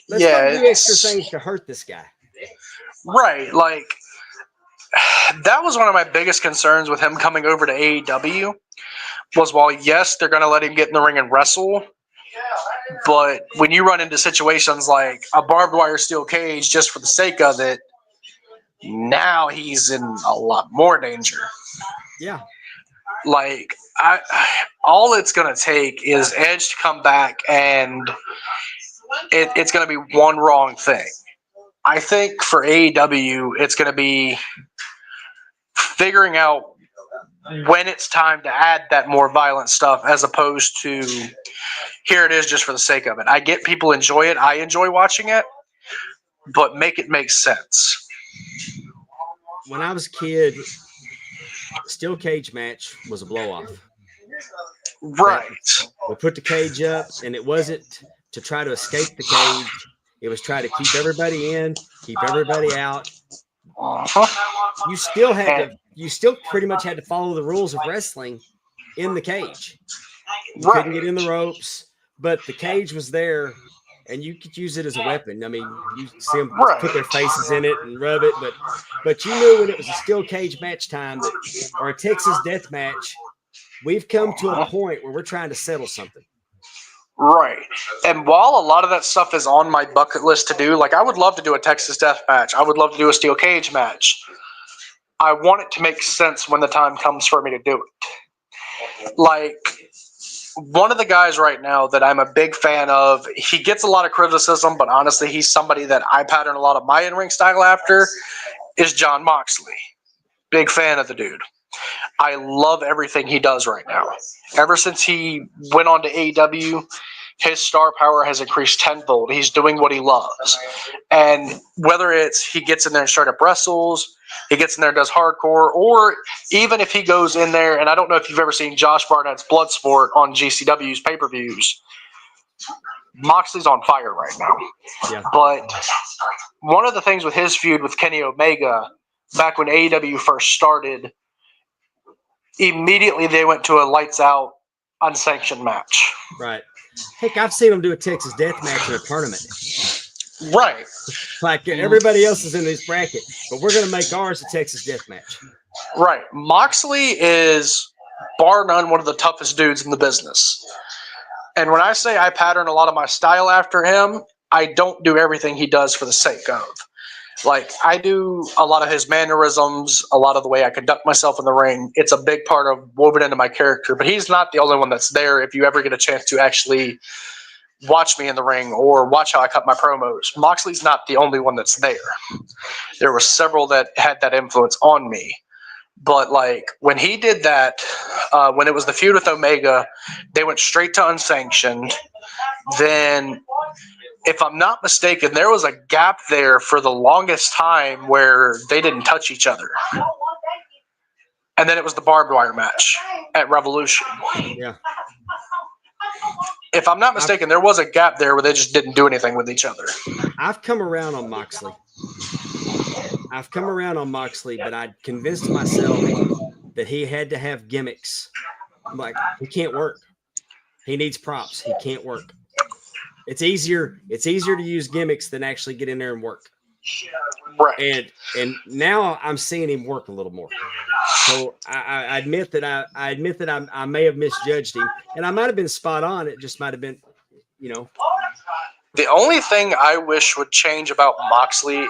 Let's not do extra things to hurt this guy. Right, like that was one of my biggest concerns with him coming over to AEW was, while yes, they're going to let him get in the ring and wrestle, but when you run into situations like a barbed wire steel cage just for the sake of it, now he's in a lot more danger. Yeah. Like all it's going to take is Edge to come back, and it's going to be one wrong thing. I think for AEW, it's going to be figuring out when it's time to add that more violent stuff, as opposed to here it is just for the sake of it. I get people enjoy it. I enjoy watching it, but make it make sense. When I was a kid, steel cage match was a blow off. Right. We put the cage up, and it wasn't to try to escape the cage. It was try to keep everybody in, keep everybody out. You still pretty much had to follow the rules of wrestling in the cage. You couldn't get in the ropes, but the cage was there, and you could use it as a weapon. I mean, you see them put their faces in it and rub it, but you knew when it was a steel cage match time or a Texas death match, we've come to a point where we're trying to settle something. Right. And while a lot of that stuff is on my bucket list to do, like I would love to do a Texas death match. I would love to do a steel cage match. I want it to make sense when the time comes for me to do it. Like one of the guys right now that I'm a big fan of, he gets a lot of criticism, but honestly, he's somebody that I pattern a lot of my in-ring style after, is Jon Moxley. Big fan of the dude. I love everything he does right now. Ever since he went on to AEW, his star power has increased tenfold. He's doing what he loves. And whether it's he gets in there and straight up wrestles, he gets in there and does hardcore, or even if he goes in there, and I don't know if you've ever seen Josh Barnett's Bloodsport on GCW's pay-per-views, Moxley's on fire right now. Yeah. But one of the things with his feud with Kenny Omega, back when AEW first started, immediately they went to a lights out unsanctioned match. Right. Heck, I've seen them do a Texas death match in a tournament. Right. Like everybody else is in this bracket, but we're going to make ours a Texas death match. Right. Moxley is bar none one of the toughest dudes in the business. And when I say I pattern a lot of my style after him, I don't do everything he does for the sake of. Like, I do a lot of his mannerisms, a lot of the way I conduct myself in the ring. It's a big part of woven into my character, but he's not the only one that's there. If you ever get a chance to actually watch me in the ring or watch how I cut my promos, Moxley's not the only one that's there. There were several that had that influence on me. But, like, when he did that, when it was the feud with Omega, they went straight to unsanctioned. Then, if I'm not mistaken, there was a gap there for the longest time where they didn't touch each other. And then it was the barbed wire match at Revolution. Yeah. If I'm not mistaken, there was a gap there where they just didn't do anything with each other. I've come around on Moxley. But I convinced myself that he had to have gimmicks. I'm like, he can't work. He needs props. He can't work. It's easier to use gimmicks than actually get in there and work. Right. And now I'm seeing him work a little more. So I admit that I may have misjudged him, and I might have been spot on. It just might have been, The only thing I wish would change about Moxley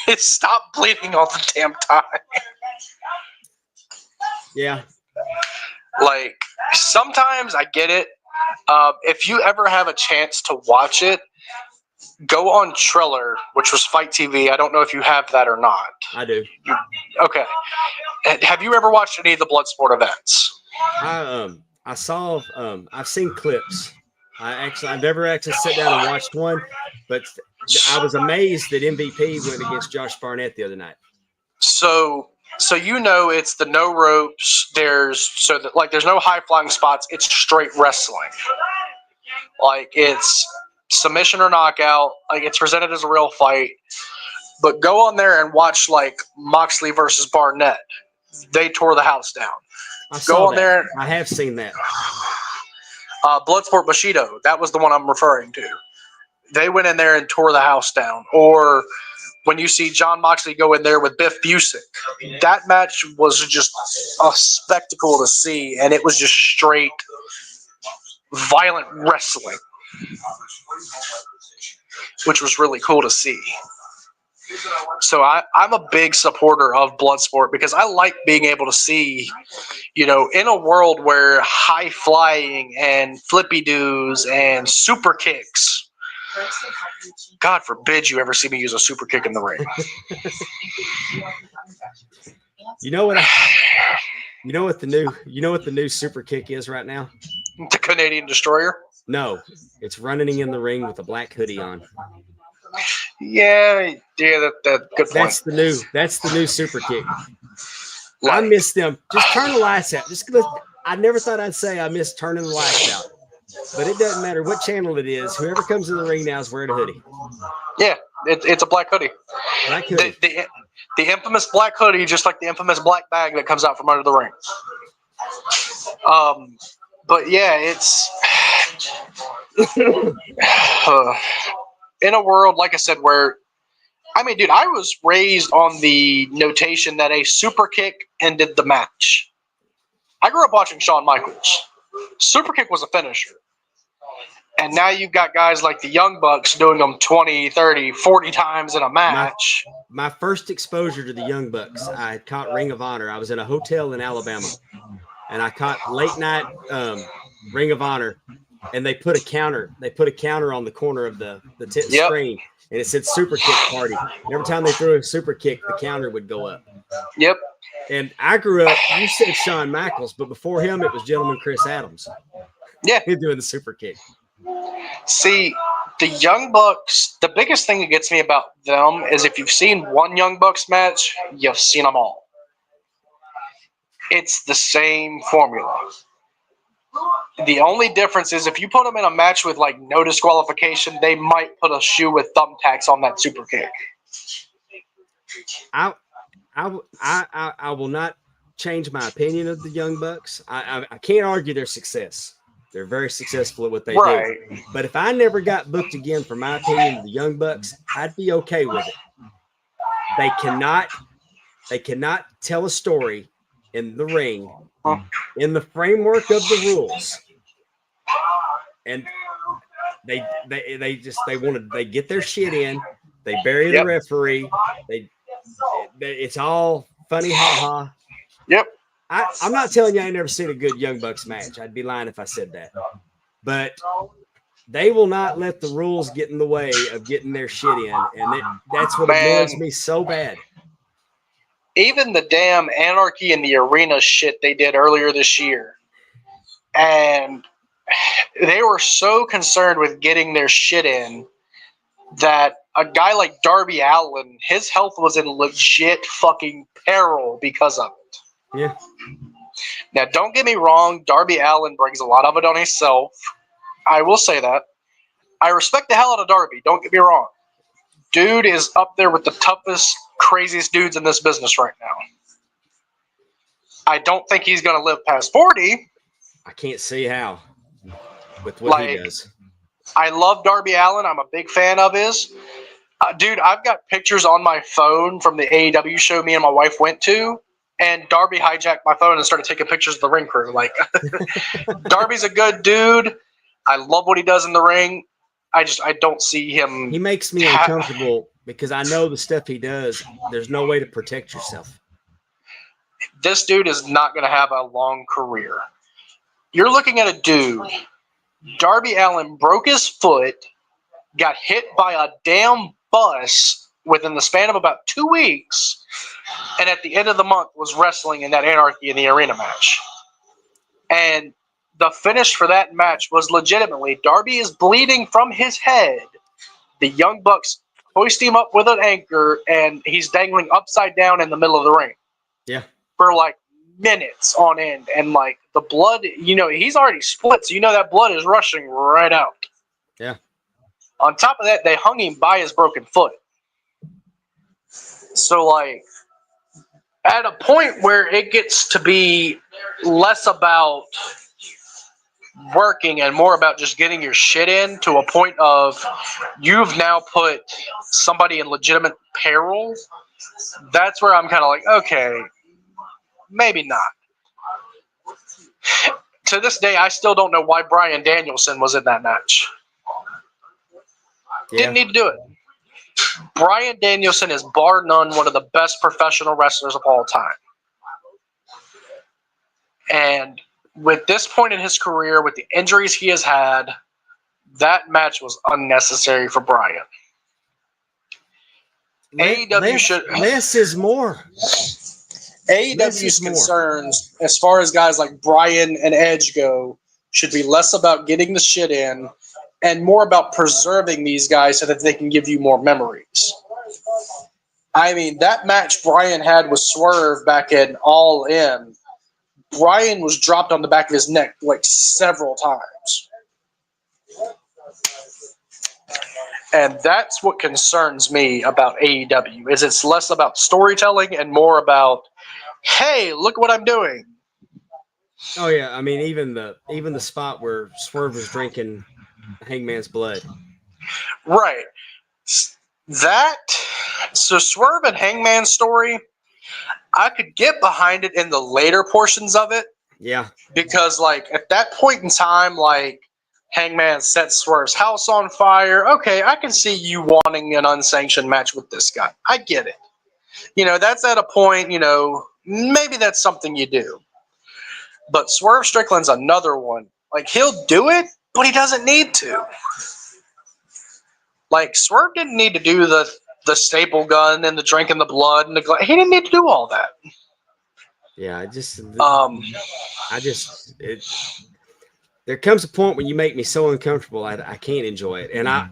is stop bleeding all the damn time. Yeah. Like, sometimes I get it. If you ever have a chance to watch it, go on Triller, which was Fight TV. I don't know if you have that or not. I do. Okay. Have you ever watched any of the Bloodsport events? I saw. I've seen clips. I've never actually sat down and watched one, but I was amazed that MVP went against Josh Barnett the other night. So it's the no ropes. There's no high flying spots. It's straight wrestling. Like, it's submission or knockout. Like, it's presented as a real fight. But go on there and watch like Moxley versus Barnett. They tore the house down. Go on there. I have seen that. Bloodsport Bushido. That was the one I'm referring to. They went in there and tore the house down. Or when you see John Moxley go in there with Biff Busick, that match was just a spectacle to see, and it was just straight violent wrestling, which was really cool to see. So I'm a big supporter of Bloodsport because I like being able to see, in a world where high flying and flippy doos and super kicks. God forbid you ever see me use a super kick in the ring. You know what the new super kick is right now? The Canadian Destroyer? No, it's running in the ring with a black hoodie on. Yeah, that good point. That's the new super kick. I miss them. Just turn the lights out. I never thought I'd say I miss turning the lights out. But it doesn't matter what channel it is. Whoever comes in the ring now is wearing a hoodie. Yeah, it's a black hoodie. Black hoodie. The infamous black hoodie, just like the infamous black bag that comes out from under the ring. But yeah, it's in a world, like I said, where dude, I was raised on the notation that a super kick ended the match. I grew up watching Shawn Michaels. Super kick was a finisher. And now you've got guys like the Young Bucks doing them 20, 30, 40 times in a match. My first exposure to the Young Bucks, I caught Ring of Honor. I was in a hotel in Alabama, and I caught late night Ring of Honor, and they put a counter. They put a counter on the corner of the screen, and it said Super Kick Party. And every time they threw a super kick, the counter would go up. Yep. And I grew up, you said Shawn Michaels, but before him, it was Gentleman Chris Adams. Yeah. He's doing the super kick. See, the Young Bucks, the biggest thing that gets me about them is if you've seen one Young Bucks match, you've seen them all. It's the same formula. The only difference is if you put them in a match with like no disqualification, they might put a shoe with thumbtacks on that super kick. I will not change my opinion of the Young Bucks. I can't argue their success. They're very successful at what they do. But if I never got booked again for my opinion of the Young Bucks, I'd be okay with it. They cannot tell a story in the ring in the framework of the rules. And they get their shit in. They bury the referee. It's all funny, ha ha. Yep. I'm not telling you I ain't never seen a good Young Bucks match. I'd be lying if I said that. But they will not let the rules get in the way of getting their shit in, and that's what annoys me so bad. Even the damn Anarchy in the Arena shit they did earlier this year, and they were so concerned with getting their shit in that a guy like Darby Allin, his health was in legit fucking peril because of it. Yeah. Now, don't get me wrong. Darby Allin brings a lot of it on himself. I will say that. I respect the hell out of Darby. Don't get me wrong. Dude is up there with the toughest, craziest dudes in this business right now. I don't think he's going to live past 40. I can't see how with what he does. I love Darby Allin. I'm a big fan of his. Dude, I've got pictures on my phone from the AEW show me and my wife went to, and Darby hijacked my phone and started taking pictures of the ring crew. Like, Darby's a good dude. I love what he does in the ring. I don't see him. He makes me uncomfortable because I know the stuff he does. There's no way to protect yourself. This dude is not going to have a long career. You're looking at a dude. Darby Allin broke his foot, got hit by a damn bus within the span of about 2 weeks, and at the end of the month was wrestling in that Anarchy in the Arena match. And the finish for that match was legitimately Darby is bleeding from his head. The Young Bucks hoist him up with an anchor, and he's dangling upside down in the middle of the ring. Yeah. For like minutes on end. And like the blood, he's already split, so that blood is rushing right out. Yeah. On top of that, they hung him by his broken foot. So, like, at a point where it gets to be less about working and more about just getting your shit in, to a point of you've now put somebody in legitimate peril, that's where I'm kind of like, okay, maybe not. To this day, I still don't know why Bryan Danielson was in that match. Yeah. Didn't need to do it. Bryan Danielson is bar none one of the best professional wrestlers of all time. And with this point in his career, with the injuries he has had, that match was unnecessary for Bryan. AEW should... Less is more. AEW's concerns, as far as guys like Bryan and Edge go, should be less about getting the shit in and more about preserving these guys so that they can give you more memories. I mean, that match Bryan had with Swerve back in All In, Bryan was dropped on the back of his neck like several times. And that's what concerns me about AEW, is it's less about storytelling and more about, hey, look what I'm doing. Oh yeah, I mean even the spot where Swerve was drinking Hangman's blood. Right. So Swerve and Hangman's story, I could get behind it in the later portions of it. Yeah. Because like at that point in time, like Hangman set Swerve's house on fire. Okay, I can see you wanting an unsanctioned match with this guy. I get it. That's at a point, maybe that's something you do. But Swerve Strickland's another one. Like, he'll do it, but he doesn't need to. Like, Swerve didn't need to do the staple gun and the drinking the blood and he didn't need to do all that. Yeah, there comes a point when you make me so uncomfortable I can't enjoy it. And I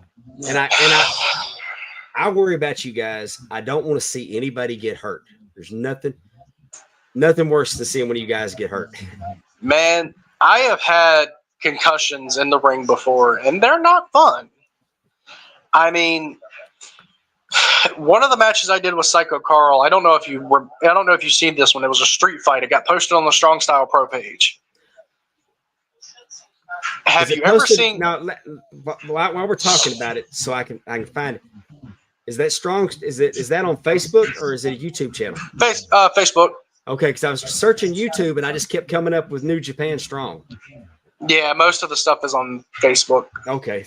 worry about you guys. I don't want to see anybody get hurt. There's nothing worse than seeing one of you guys get hurt. Man, I have had concussions in the ring before, and they're not fun. I mean, one of the matches I did with Psycho Carl, I don't know if you've seen this one. It was a street fight. It got posted on the Strong Style Pro page. Have you ever seen? Now, while we're talking about it, so I can find it. Is that strong? Is that on Facebook or is it a YouTube channel? Facebook. Okay, because I was searching YouTube and I just kept coming up with New Japan Strong. Yeah, most of the stuff is on Facebook. Okay.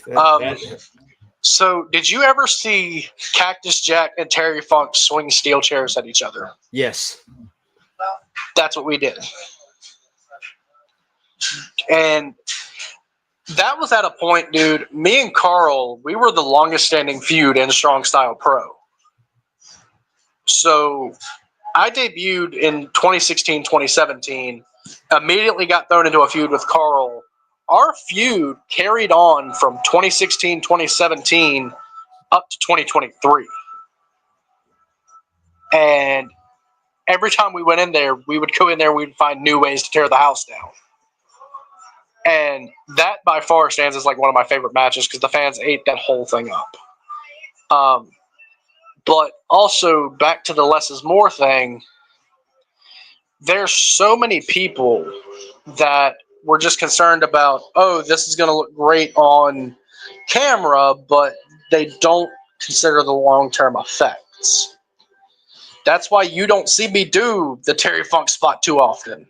So, did you ever see Cactus Jack and Terry Funk swing steel chairs at each other? Yes. That's what we did. And that was at a point, dude, me and Carl, we were the longest standing feud in Strong Style Pro. So I debuted in 2016, 2017, immediately got thrown into a feud with Carl. Our feud carried on from 2016, 2017 up to 2023. And every time we went in there, we would go in there, we'd find new ways to tear the house down. And that by far stands as like one of my favorite matches because the fans ate that whole thing up. But also back to the less is more thing, there's so many people that were just concerned about, oh, this is going to look great on camera, but they don't consider the long-term effects. That's why you don't see me do the Terry Funk spot too often.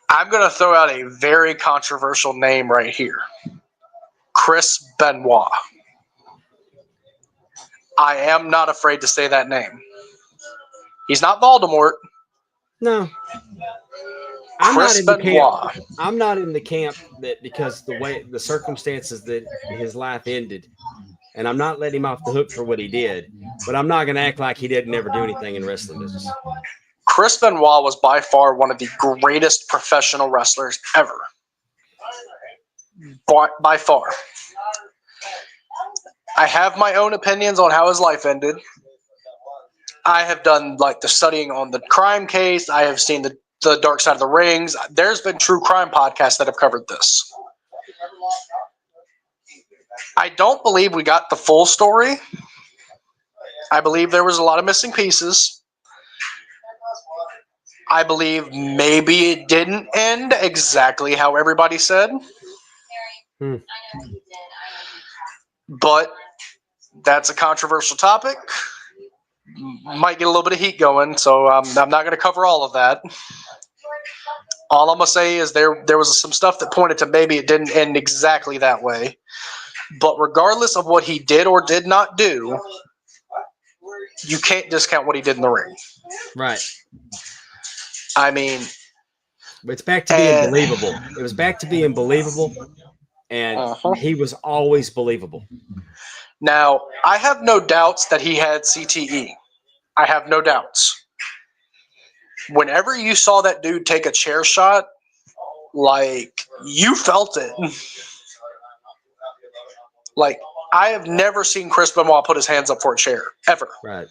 I'm going to throw out a very controversial name right here. Chris Benoit. I am not afraid to say that name. He's not Voldemort. No. Chris Benoit. I'm not in the camp that because the circumstances that his life ended, and I'm not letting him off the hook for what he did, but I'm not going to act like he didn't ever do anything in wrestling business. Chris Benoit was by far one of the greatest professional wrestlers ever. By far. I have my own opinions on how his life ended. I have done like the studying on the crime case. I have seen the Dark Side of the Rings. There's been true crime podcasts that have covered this. I don't believe we got the full story. I believe there was a lot of missing pieces. I believe maybe it didn't end exactly how everybody said. But that's a controversial topic. Might get a little bit of heat going, so I'm not going to cover all of that. All I'm going to say is there was some stuff that pointed to maybe it didn't end exactly that way. But regardless of what he did or did not do, you can't discount what he did in the ring. Right. I mean, it's back to being believable. It was back to being believable, and he was always believable. Now, I have no doubts that he had CTE. I have no doubts. Whenever you saw that dude take a chair shot, like, you felt it. Like, I have never seen Chris Benoit put his hands up for a chair, ever. Right.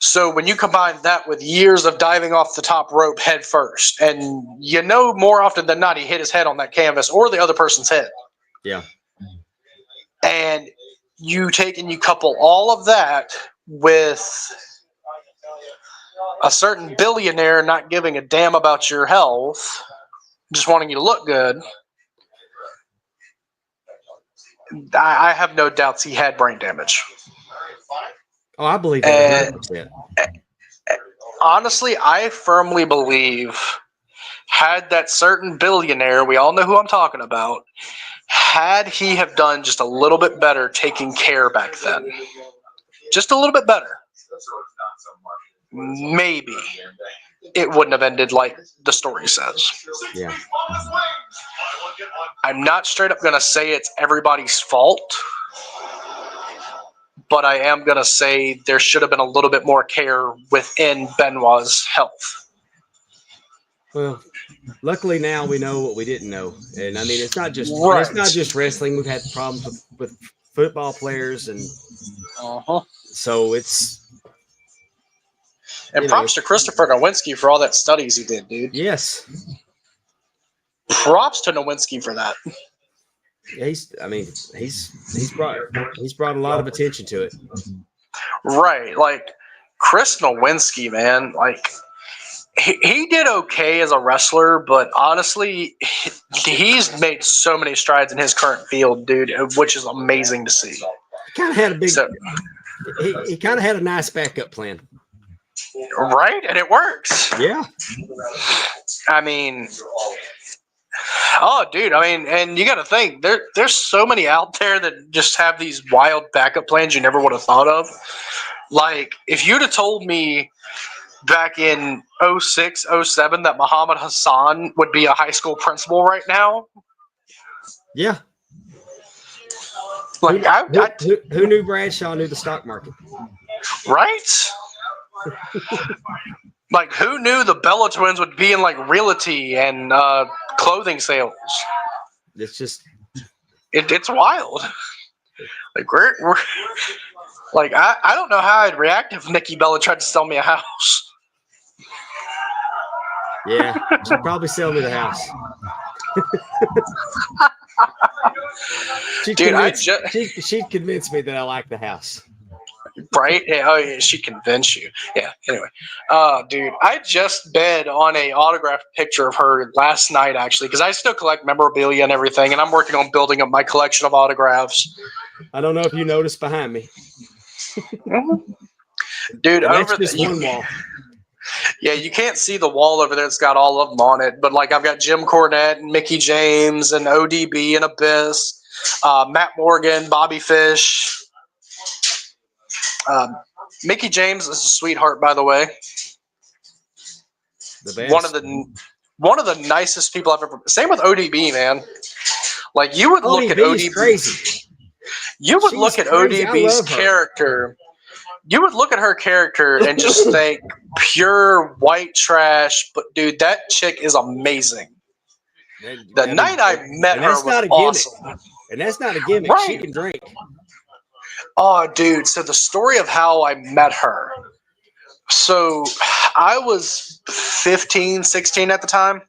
So when you combine that with years of diving off the top rope head first, and you know more often than not he hit his head on that canvas or the other person's head. Yeah. And you take and you couple all of that with a certain billionaire not giving a damn about your health, just wanting you to look good. I have no doubts he had brain damage. Oh, I believe that 100%. Honestly, I firmly believe had that certain billionaire, we all know who I'm talking about, had he have done just a little bit better taking care back then, just a little bit better, maybe it wouldn't have ended like the story says. Yeah. I'm not straight up going to say it's everybody's fault, but I am going to say there should have been a little bit more care within Benoit's health. Well, luckily now we know what we didn't know. And I mean, it's not just wrestling. We've had problems with football players, and so it's. And props to Christopher Nowinski for all that studies he did, dude. Yes. Props to Nowinski for that. He's brought a lot of attention to it. Right. Like, Chris Nowinski, man, like, he did okay as a wrestler, but honestly, he's made so many strides in his current field, dude, which is amazing to see. He kind of had a big. He kind of had a nice backup plan. Right, and it works. Yeah. I mean, oh, dude, I mean, and you got to think, there's so many out there that just have these wild backup plans you never would have thought of. Like, if you'd have told me back in 06, 07 that Muhammad Hassan would be a high school principal right now. Yeah. Like, who knew Bradshaw knew the stock market? Right? Like, who knew the Bella twins would be in like realty and clothing sales? It's just it's wild. Like, we're like, I don't know how I'd react if Nikki Bella tried to sell me a house. Yeah, she'd probably sell me the house. Dude, she'd convince me that I like the house. right? Yeah, oh yeah, she convinced you. Yeah. Anyway, dude, I just bid on a autographed picture of her last night, actually, because I still collect memorabilia and everything, and I'm working on building up my collection of autographs. I don't know if you noticed behind me, Dude. and that's just one wall. Yeah, you can't see the wall over there. It's got all of them on it, but like I've got Jim Cornette and Mickey James and ODB and Abyss, Matt Morgan, Bobby Fish. Mickey James is a sweetheart, by the way. The best. One of the nicest people I've ever. Same with ODB, man. Like you would look at ODB. Crazy. You would look at ODB's character. You would look at her character and just think pure white trash. But dude, that chick is amazing. The night I met her was awesome. And that's not a gimmick. Right. She can drink. Oh, dude. So the story of how I met her. So I was 15, 16 at the time.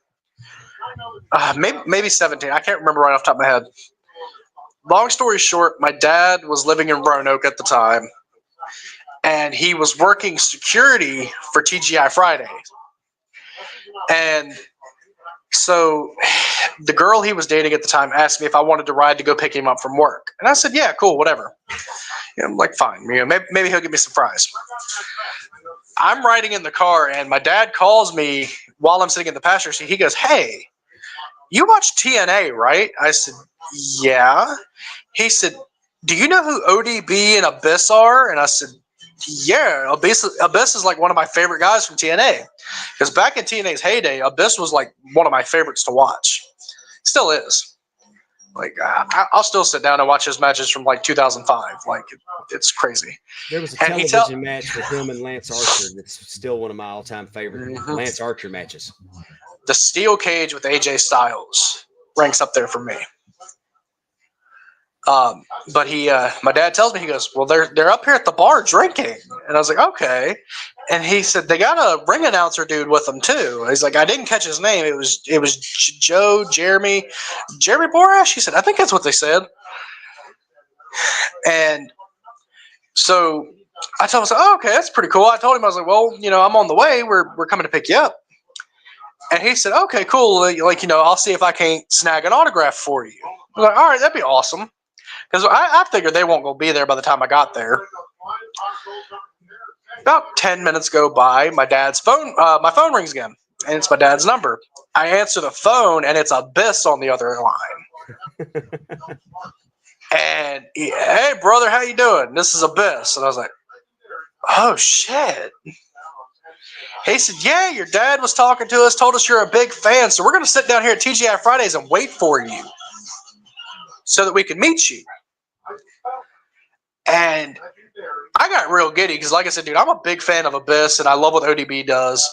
Maybe 17. I can't remember right off the top of my head. Long story short, my dad was living in Roanoke at the time. And he was working security for TGI Fridays. And so the girl he was dating at the time asked me if I wanted to ride to go pick him up from work. And I said, yeah, cool, whatever. I'm like, fine. Maybe he'll give me some fries. I'm riding in the car, and my dad calls me while I'm sitting in the passenger seat. He goes, hey, you watch TNA, right? I said, yeah. He said, do you know who ODB and Abyss are? And I said, yeah, Abyss is like one of my favorite guys from TNA. Because back in TNA's heyday, Abyss was like one of my favorites to watch. Still is. Like I'll still sit down and watch his matches from like 2005. Like it's crazy. There was a television match with him and Lance Archer that's still one of my all-time favorite Lance Archer matches. The steel cage with AJ Styles ranks up there for me. But my dad tells me, he goes, well, they're up here at the bar drinking. And I was like, okay. And he said, they got a ring announcer dude with them too. He's like, I didn't catch his name. It was Jeremy Borash. He said, I think that's what they said. And so I told him, oh, okay, that's pretty cool. I told him, I was like, well, I'm on the way. We're coming to pick you up. And he said, okay, cool. Like, I'll see if I can't snag an autograph for you. I was like, all right, that'd be awesome. Because I figured they won't go be there by the time I got there. About 10 minutes go by. My phone rings again, and it's my dad's number. I answer the phone, and it's Abyss on the other line. And hey, brother, how you doing? This is Abyss. And I was like, oh, shit. He said, yeah, your dad was talking to us, told us you're a big fan, so we're going to sit down here at TGI Fridays and wait for you so that we can meet you. And I got real giddy because, like I said, dude, I'm a big fan of Abyss, and I love what ODB does.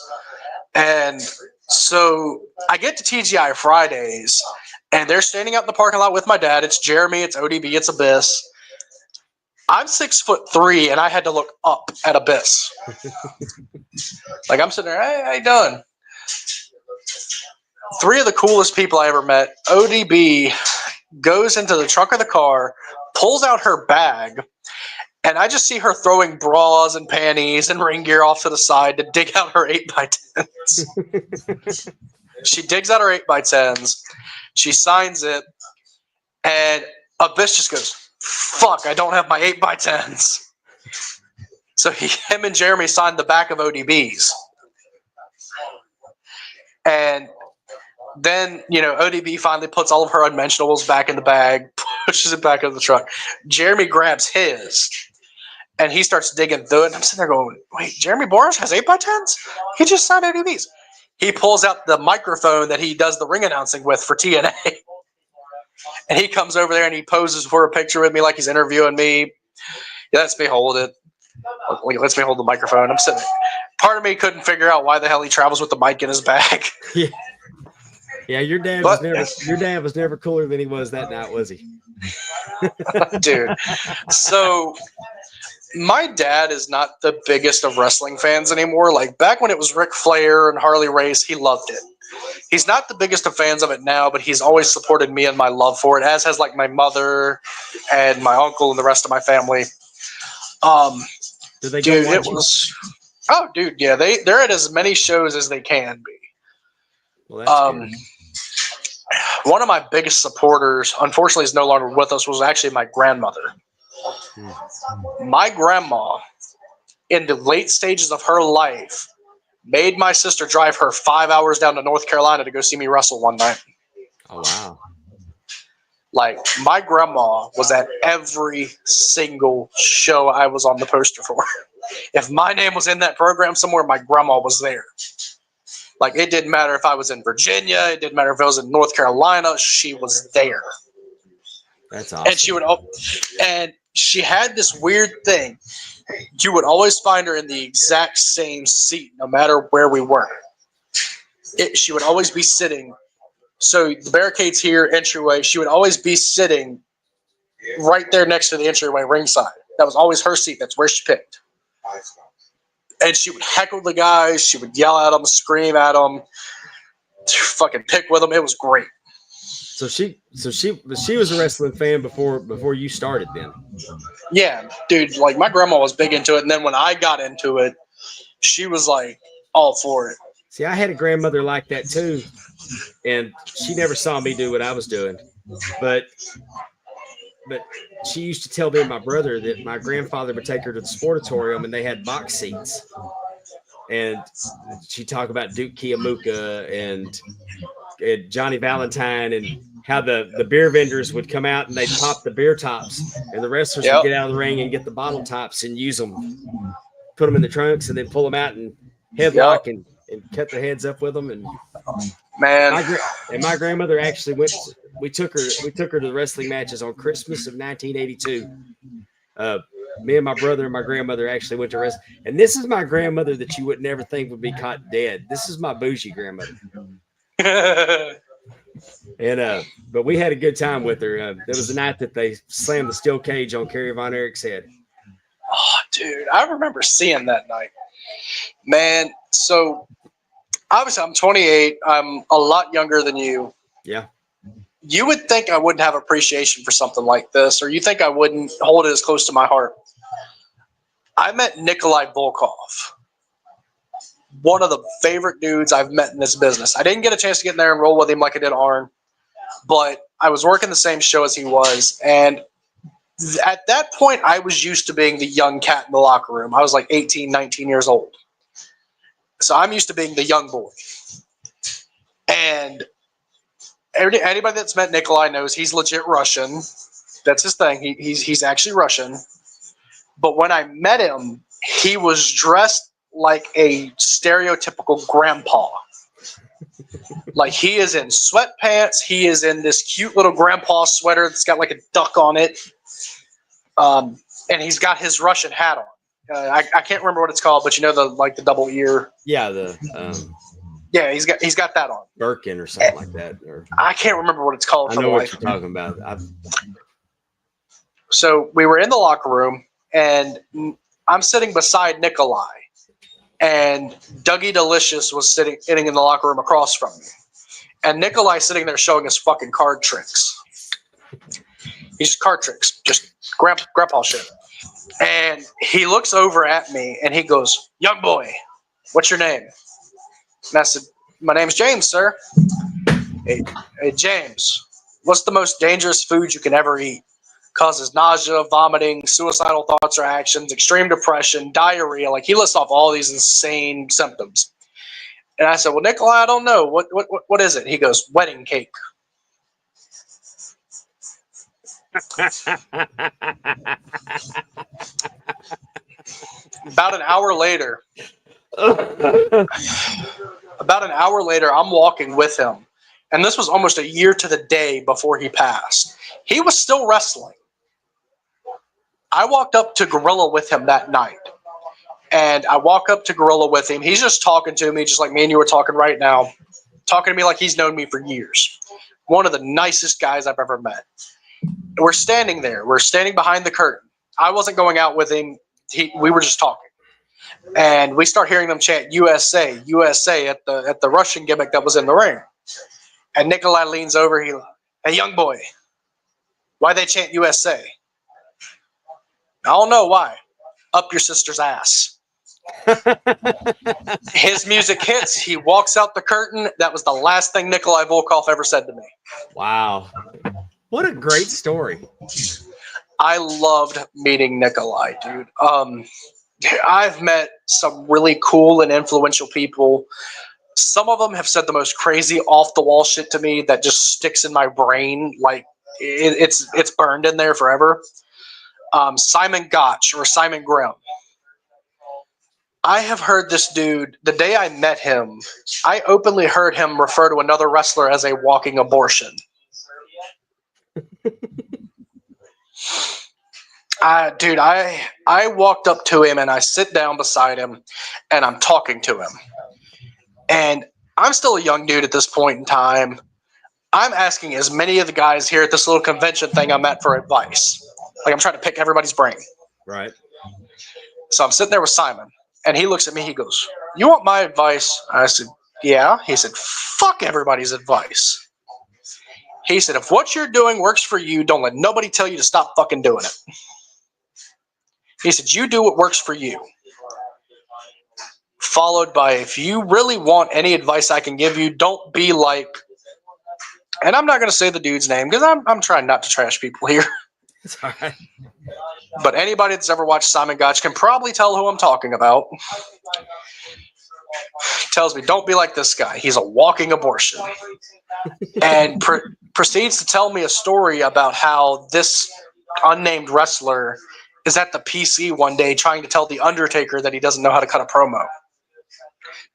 And so I get to TGI Fridays, and they're standing out in the parking lot with my dad. It's Jeremy, it's ODB, it's Abyss. I'm 6'3", and I had to look up at Abyss. Like, I'm sitting there, hey, how you doing? Three of the coolest people I ever met. ODB goes into the trunk of the car, pulls out her bag, and I just see her throwing bras and panties and ring gear off to the side to dig out her 8x10s. She digs out her 8x10s. She signs it, and Abyss just goes, fuck, I don't have my 8x10s. So him and Jeremy signed the back of ODB's. And then, ODB finally puts all of her unmentionables back in the bag, pushes it back in the truck. Jeremy grabs his, and he starts digging through it. And I'm sitting there going, wait, Jeremy Borash has 8x10s? He just signed ODB's. He pulls out the microphone that he does the ring announcing with for TNA. And he comes over there and he poses for a picture with me like he's interviewing me. He lets me hold it. He lets me hold the microphone. I'm sitting there. Part of me couldn't figure out why the hell he travels with the mic in his bag. Yeah. Yeah, your dad was never cooler than he was that night, was he? Dude. So My dad is not the biggest of wrestling fans anymore. Like back when it was Ric Flair and Harley Race, he loved it. He's not the biggest of fans of it now, but he's always supported me and my love for it, as has like my mother and my uncle and the rest of my family. Do they Dude, go it watch it? was. Oh, dude, yeah, they're at as many shows as they can be. Well, that's good. One of my biggest supporters, unfortunately, is no longer with us. Was actually my grandmother. My grandma, in the late stages of her life, made my sister drive her 5 hours down to North Carolina to go see me wrestle one night. Oh wow. Like, my grandma was at every single show I was on the poster for. If my name was in that program somewhere, my grandma was there. Like, it didn't matter if I was in Virginia, it didn't matter if I was in North Carolina, she was there. That's awesome. And she had this weird thing. You would always find her in the exact same seat, no matter where we were. She would always be sitting. So the barricades here, entryway, she would always be sitting right there next to the entryway ringside. That was always her seat. That's where she picked. And she would heckle the guys. She would yell at them, scream at them, fucking pick with them. It was great. So she was a wrestling fan before you started then. Yeah, dude, like my grandma was big into it. And then when I got into it, she was like all for it. See, I had a grandmother like that too, and she never saw me do what I was doing, but she used to tell me and my brother that my grandfather would take her to the sportatorium and they had box seats, and she'd talk about Duke Kiamuka and Johnny Valentine and how the beer vendors would come out and they'd pop the beer tops, and the wrestlers would get out of the ring and get the bottle tops and use them, put them in the trunks, and then pull them out and headlock and cut their heads up with them. And man, my grandmother actually went. We took her to the wrestling matches on Christmas of 1982. Me and my brother and my grandmother actually went to wrestling. And this is my grandmother that you would never think would be caught dead. This is my bougie grandmother. And but we had a good time with her. There was the night that they slammed the steel cage on Kerry Von Erich's head. Oh, dude, I remember seeing that night. Man, so obviously I'm 28. I'm a lot younger than you. Yeah. You would think I wouldn't have appreciation for something like this, or you think I wouldn't hold it as close to my heart. I met Nikolai Volkov, one of the favorite dudes I've met in this business. I didn't get a chance to get in there and roll with him like I did Arn, but I was working the same show as he was, and at that point, I was used to being the young cat in the locker room. I was like 18, 19 years old. So I'm used to being the young boy. And anybody that's met Nikolai knows he's legit Russian. That's his thing. He's actually Russian. But when I met him, he was dressed like a stereotypical grandpa. Like, he is in sweatpants. He is in this cute little grandpa sweater that's got like a duck on it. And he's got his Russian hat on. I can't remember what it's called, but you know, the double ear. Yeah, Yeah, he's got that on. Birkin or something like that. Or I can't remember what it's called. I know what you're talking about. So we were in the locker room, and I'm sitting beside Nikolai, and Dougie Delicious was sitting in the locker room across from me, and Nikolai sitting there showing us fucking card tricks. He's just card tricks, just grandpa shit. And he looks over at me and he goes, "Young boy, what's your name?" And I said, "My name's James, sir." Hey, James, what's the most dangerous food you can ever eat? Causes nausea, vomiting, suicidal thoughts or actions, extreme depression, diarrhea. Like, he lists off all these insane symptoms. And I said, "Well, Nikolai, I don't know. What is it?" He goes, "Wedding cake." About an hour later, I'm walking with him. And this was almost a year to the day before he passed. He was still wrestling. I walked up to Gorilla with him that night. And I walk up to Gorilla with him. He's just talking to me, just like me and you were talking right now. Talking to me like he's known me for years. One of the nicest guys I've ever met. We're standing there. We're standing behind the curtain. I wasn't going out with him. we were just talking, and we start hearing them chant USA, USA at the Russian gimmick that was in the ring. And Nikolai leans over. Hey, young boy, why they chant USA? I don't know why. Up your sister's ass. His music hits. He walks out the curtain. That was the last thing Nikolai Volkov ever said to me. Wow. What a great story. I loved meeting Nikolai, dude. I've met some really cool and influential people. Some of them have said the most crazy off-the-wall shit to me that just sticks in my brain. Like, it's burned in there forever. Simon Gotch or Simon Grimm. I have heard this dude, the day I met him, I openly heard him refer to another wrestler as a walking abortion. Dude, I walked up to him and I sit down beside him and I'm talking to him. And I'm still a young dude at this point in time. I'm asking as many of the guys here at this little convention thing I'm at for advice. Like, I'm trying to pick everybody's brain. Right. So I'm sitting there with Simon, and he looks at me. He goes, "You want my advice?" I said, "Yeah." He said, "Fuck everybody's advice." He said, "If what you're doing works for you, don't let nobody tell you to stop fucking doing it." He said, "You do what works for you." Followed by, "If you really want any advice I can give you, don't be like," and I'm not going to say the dude's name because I'm trying not to trash people here. It's all right. But anybody that's ever watched Simon Gotch can probably tell who I'm talking about. He tells me, "Don't be like this guy. He's a walking abortion." And proceeds to tell me a story about how this unnamed wrestler is at the PC one day trying to tell The Undertaker that he doesn't know how to cut a promo.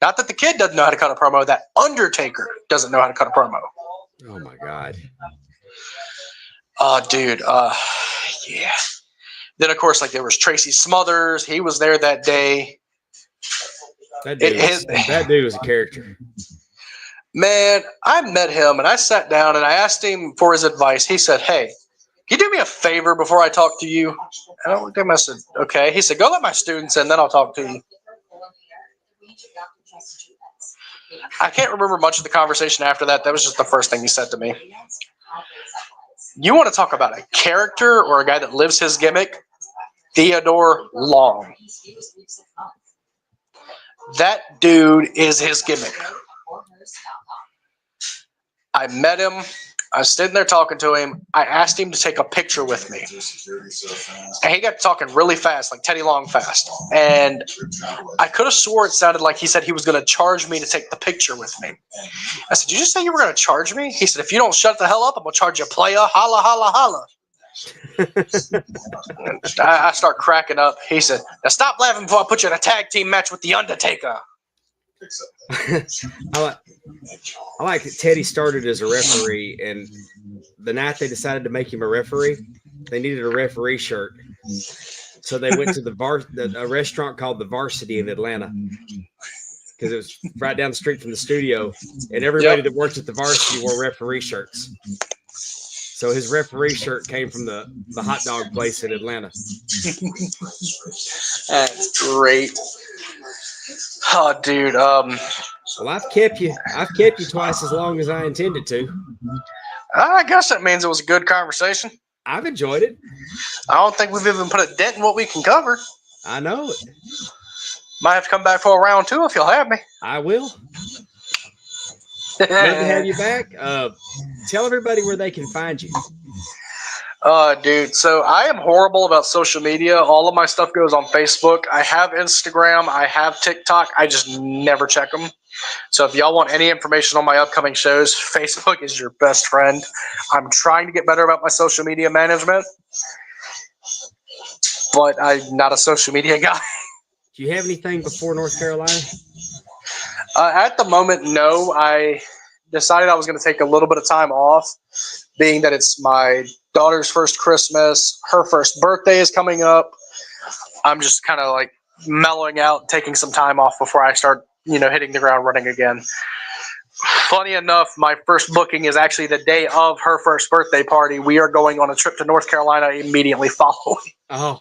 Not that the kid doesn't know how to cut a promo, that Undertaker doesn't know how to cut a promo. Oh, my God. Dude, yeah. Then, of course, like, there was Tracy Smothers. He was there that day. That dude was a character. Man, I met him, and I sat down, and I asked him for his advice. He said, "Hey, can you do me a favor before I talk to you?" And I looked at him, I said, "Okay." He said, "Go let my students in, then I'll talk to you." I can't remember much of the conversation after that. That was just the first thing he said to me. You want to talk about a character or a guy that lives his gimmick? Theodore Long. That dude is his gimmick. I met him. I was sitting there talking to him. I asked him to take a picture with me. And he got talking really fast, like Teddy Long fast. And I could have swore it sounded like he said he was going to charge me to take the picture with me. I said, "Did you just say you were going to charge me?" He said, "If you don't shut the hell up, I'm going to charge you, playa. Holla, holla, holla." I start cracking up. He said, "Now stop laughing before I put you in a tag team match with The Undertaker." I like that Teddy started as a referee, and the night they decided to make him a referee, they needed a referee shirt. So they went to a restaurant called the Varsity in Atlanta because it was right down the street from the studio, and everybody that worked at the Varsity wore referee shirts. So his referee shirt came from the hot dog place in Atlanta. That's great. Oh, dude. Well, I've kept you twice as long as I intended to. I guess that means it was a good conversation. I've enjoyed it. I don't think we've even put a dent in what we can cover. I know it. Might have to come back for a round 2 if you'll have me. I will. Love to have you back. Tell everybody where they can find you. Dude, so I am horrible about social media. All of my stuff goes on Facebook. I have Instagram. I have TikTok. I just never check them. So if y'all want any information on my upcoming shows, Facebook is your best friend. I'm trying to get better about my social media management, but I'm not a social media guy. Do you have anything before North Carolina? At the moment, no. I decided I was going to take a little bit of time off, being that it's my daughter's first Christmas. Her first birthday is coming up. I'm just kind of like mellowing out, taking some time off before I start, hitting the ground running again. Funny enough, my first booking is actually the day of her first birthday party. We are going on a trip to North Carolina immediately following. Oh.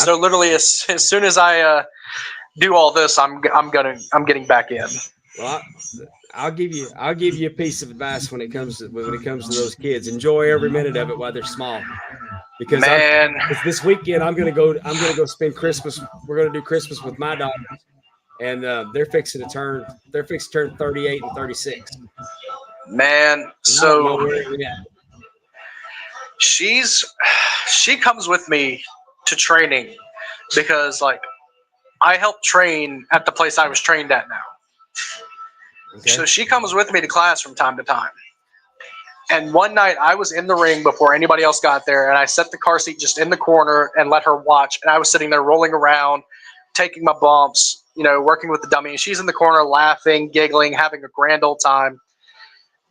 So literally, as soon as I do all this, I'm getting back in. Well, I'll give you a piece of advice when it comes to those kids. Enjoy every minute of it while they're small, because Man, this weekend I'm gonna go spend Christmas. We're gonna do Christmas with my daughter, and they're fixing to turn 38 and 36. man. And I don't know So where we're at. she comes with me to training because like I help train at the place I was trained at now. Okay. So she comes with me to class from time to time. And one night I was in the ring before anybody else got there, and I set the car seat just in the corner and let her watch. And I was sitting there rolling around, taking my bumps, working with the dummy. And she's in the corner laughing, giggling, having a grand old time.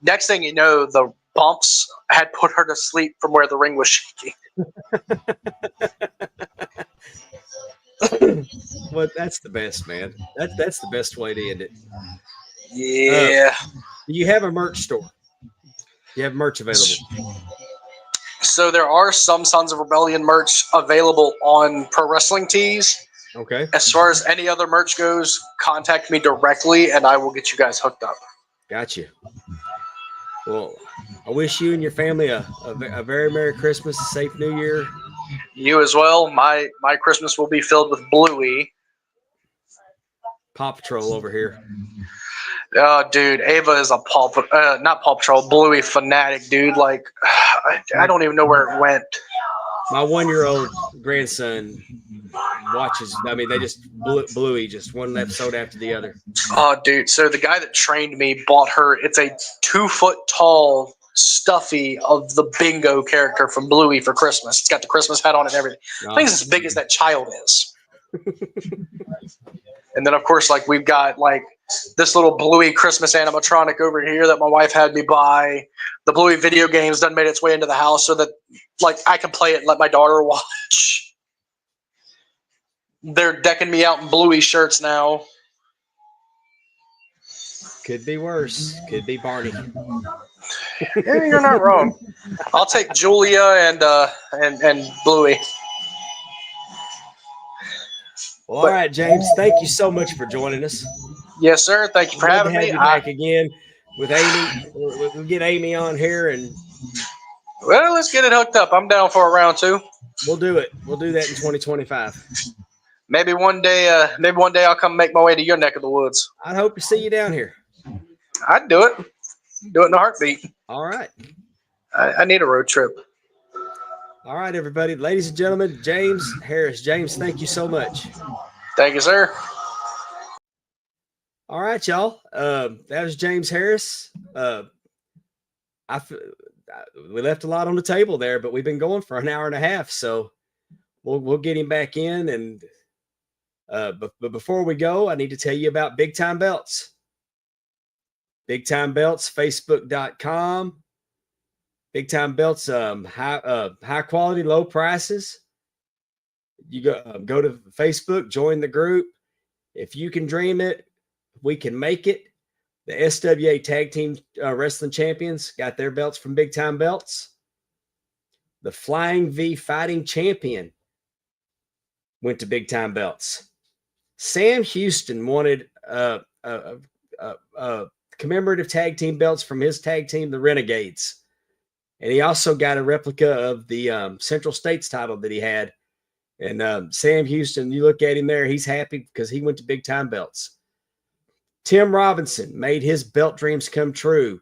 Next thing you know, the bumps had put her to sleep from where the ring was shaking. Well, that's the best, man. That's the best way to end it. Yeah. Do you have a merch store? You have merch available? So there are some Sons of Rebellion merch available on Pro Wrestling Tees. Okay. As far as any other merch goes, contact me directly and I will get you guys hooked up. Gotcha. Well, I wish you and your family a very Merry Christmas, a safe New Year. You as well. My Christmas will be filled with Bluey. Paw Patrol over here. Oh, dude, Ava is a not Paw Patrol, Bluey fanatic, dude. Like, I don't even know where it went. My 1-year-old grandson watches. I mean, they just Bluey, just one episode after the other. Oh, dude. So the guy that trained me bought her. It's a 2-foot tall stuffy of the Bingo character from Bluey for Christmas. It's got the Christmas hat on and everything. I think it's as big as that child is. And then, of course, like we've got like this little Bluey Christmas animatronic over here that my wife had me buy. The Bluey video games done made its way into the house so that like I can play it and let my daughter watch. They're decking me out in Bluey shirts now. Could be worse. Could be Barney. Yeah, you're not wrong. I'll take Julia and Bluey. Well, all right, James. Thank you so much for joining us. Yes, sir. Thank you for having me. You back again with Amy. We'll get Amy on here, and well, let's get it hooked up. I'm down for a round 2. We'll do it. We'll do that in 2025. Maybe one day I'll come make my way to your neck of the woods. I hope to see you down here. I'd do it. Do it in a heartbeat. All right. I need a road trip. All right, everybody. Ladies and gentlemen, James Harris. James, thank you so much. Thank you, sir. All right, y'all. That was James Harris. We left a lot on the table there, but we've been going for an hour and a half, so we'll get him back in. And but before we go, I need to tell you about Big Time Belts. Big Time Belts, Facebook.com. Big Time Belts, high quality, low prices. You go to Facebook, join the group. If you can dream it, we can make it. The SWA Tag Team Wrestling Champions got their belts from Big Time Belts. The Flying V Fighting Champion went to Big Time Belts. Sam Houston wanted commemorative tag team belts from his tag team, the Renegades. And he also got a replica of the Central States title that he had. And Sam Houston, you look at him there, he's happy because he went to Big Time Belts. Tim Robinson made his belt dreams come true.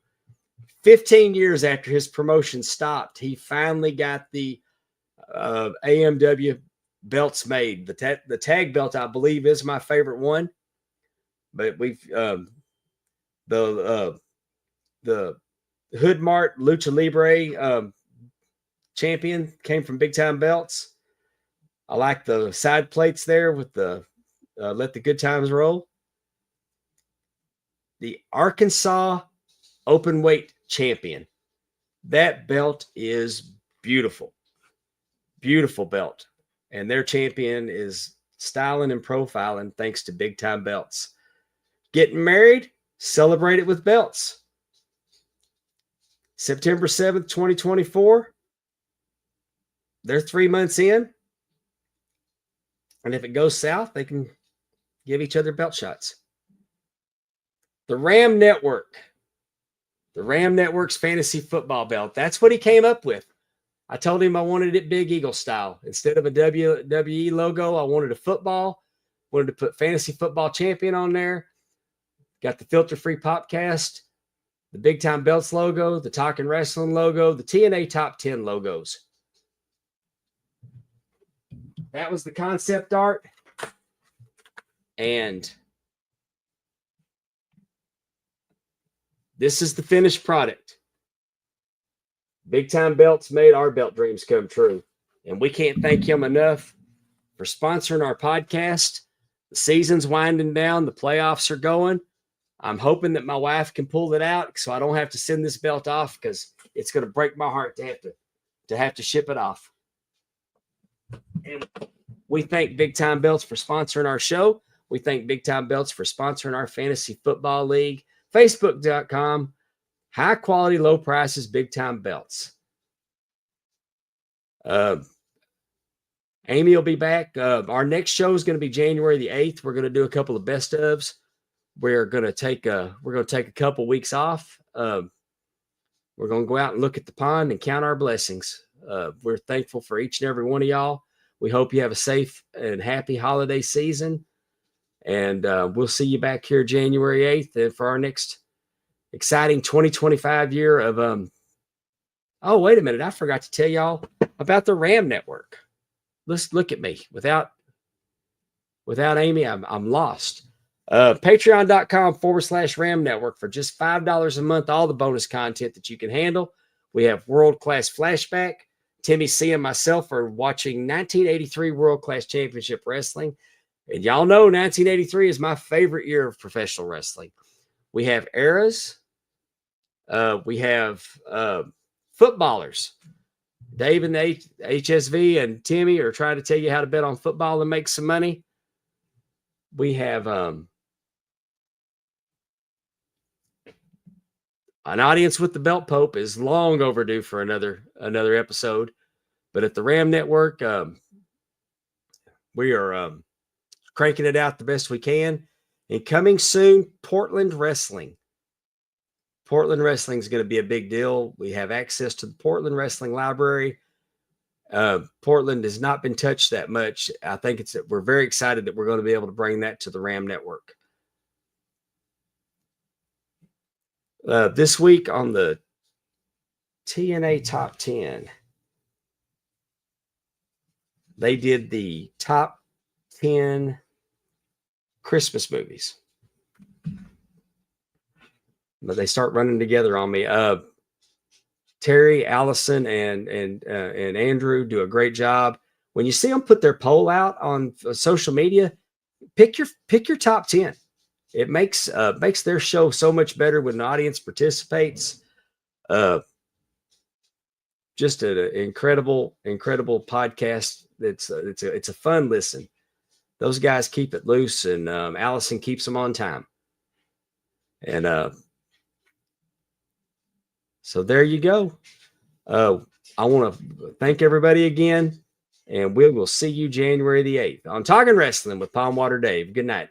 15 years after his promotion stopped, he finally got the AMW belts made. The tag belt, I believe, is my favorite one. But we've the Hood Mart Lucha Libre champion came from Big Time Belts. I like the side plates there with the Let the Good Times Roll. The Arkansas Open Weight Champion. That belt is beautiful. Beautiful belt. And their champion is styling and profiling thanks to Big Time Belts. Getting married? Celebrate it with belts. September 7th, 2024. They're 3 months in. And if it goes south, they can give each other belt shots. The Ram Network. The Ram Network's fantasy football belt. That's what he came up with. I told him I wanted it Big Eagle style. Instead of a WWE logo, I wanted a football. Wanted to put fantasy football champion on there. Got the filter-free Popcast, the Big Time Belts logo, the Talking Wrestling logo, the TNA Top 10 logos. That was the concept art. And this is the finished product. Big Time Belts made our belt dreams come true. And we can't thank him enough for sponsoring our podcast. The season's winding down. The playoffs are going. I'm hoping that my wife can pull it out so I don't have to send this belt off, because it's going to break my heart to have to ship it off. And we thank Big Time Belts for sponsoring our show. We thank Big Time Belts for sponsoring our fantasy football league. Facebook.com, high quality, low prices, Big Time Belts. Amy will be back. Our next show is going to be January the 8th. We're going to do a couple of best ofs. We're going to take a couple weeks off. We're going to go out and look at the pond and count our blessings. We're thankful for each and every one of y'all. We hope you have a safe and happy holiday season. And we'll see you back here January 8th and for our next exciting 2025 year of oh, wait a minute. I forgot to tell y'all about the Ram Network. Let's look at me. Without Amy, I'm lost. Patreon.com/Ram Network for just $5 a month. All the bonus content that you can handle. We have world-class flashback. Timmy C and myself are watching 1983 World Class Championship Wrestling. And y'all know 1983 is my favorite year of professional wrestling. We have eras. We have footballers. Dave and the HSV and Timmy are trying to tell you how to bet on football and make some money. We have an audience with the Belt Pope is long overdue for another episode. But at the Ram Network, we are cranking it out the best we can. And coming soon, Portland Wrestling. Portland Wrestling is going to be a big deal. We have access to the Portland Wrestling Library. Portland has not been touched that much. I think we're very excited that we're going to be able to bring that to the Ram Network. This week on the TNA Top 10, they did the top 10 Christmas movies. But they start running together on me. Terry, Allison, and Andrew do a great job. When you see them put their poll out on social media, pick your top 10. It makes their show so much better when the audience participates. Just an incredible podcast. It's a fun listen. Those guys keep it loose, and Allison keeps them on time. And so there you go. I want to thank everybody again, and we will see you January the 8th on Talking Wrestling with Palm Water Dave. Good night.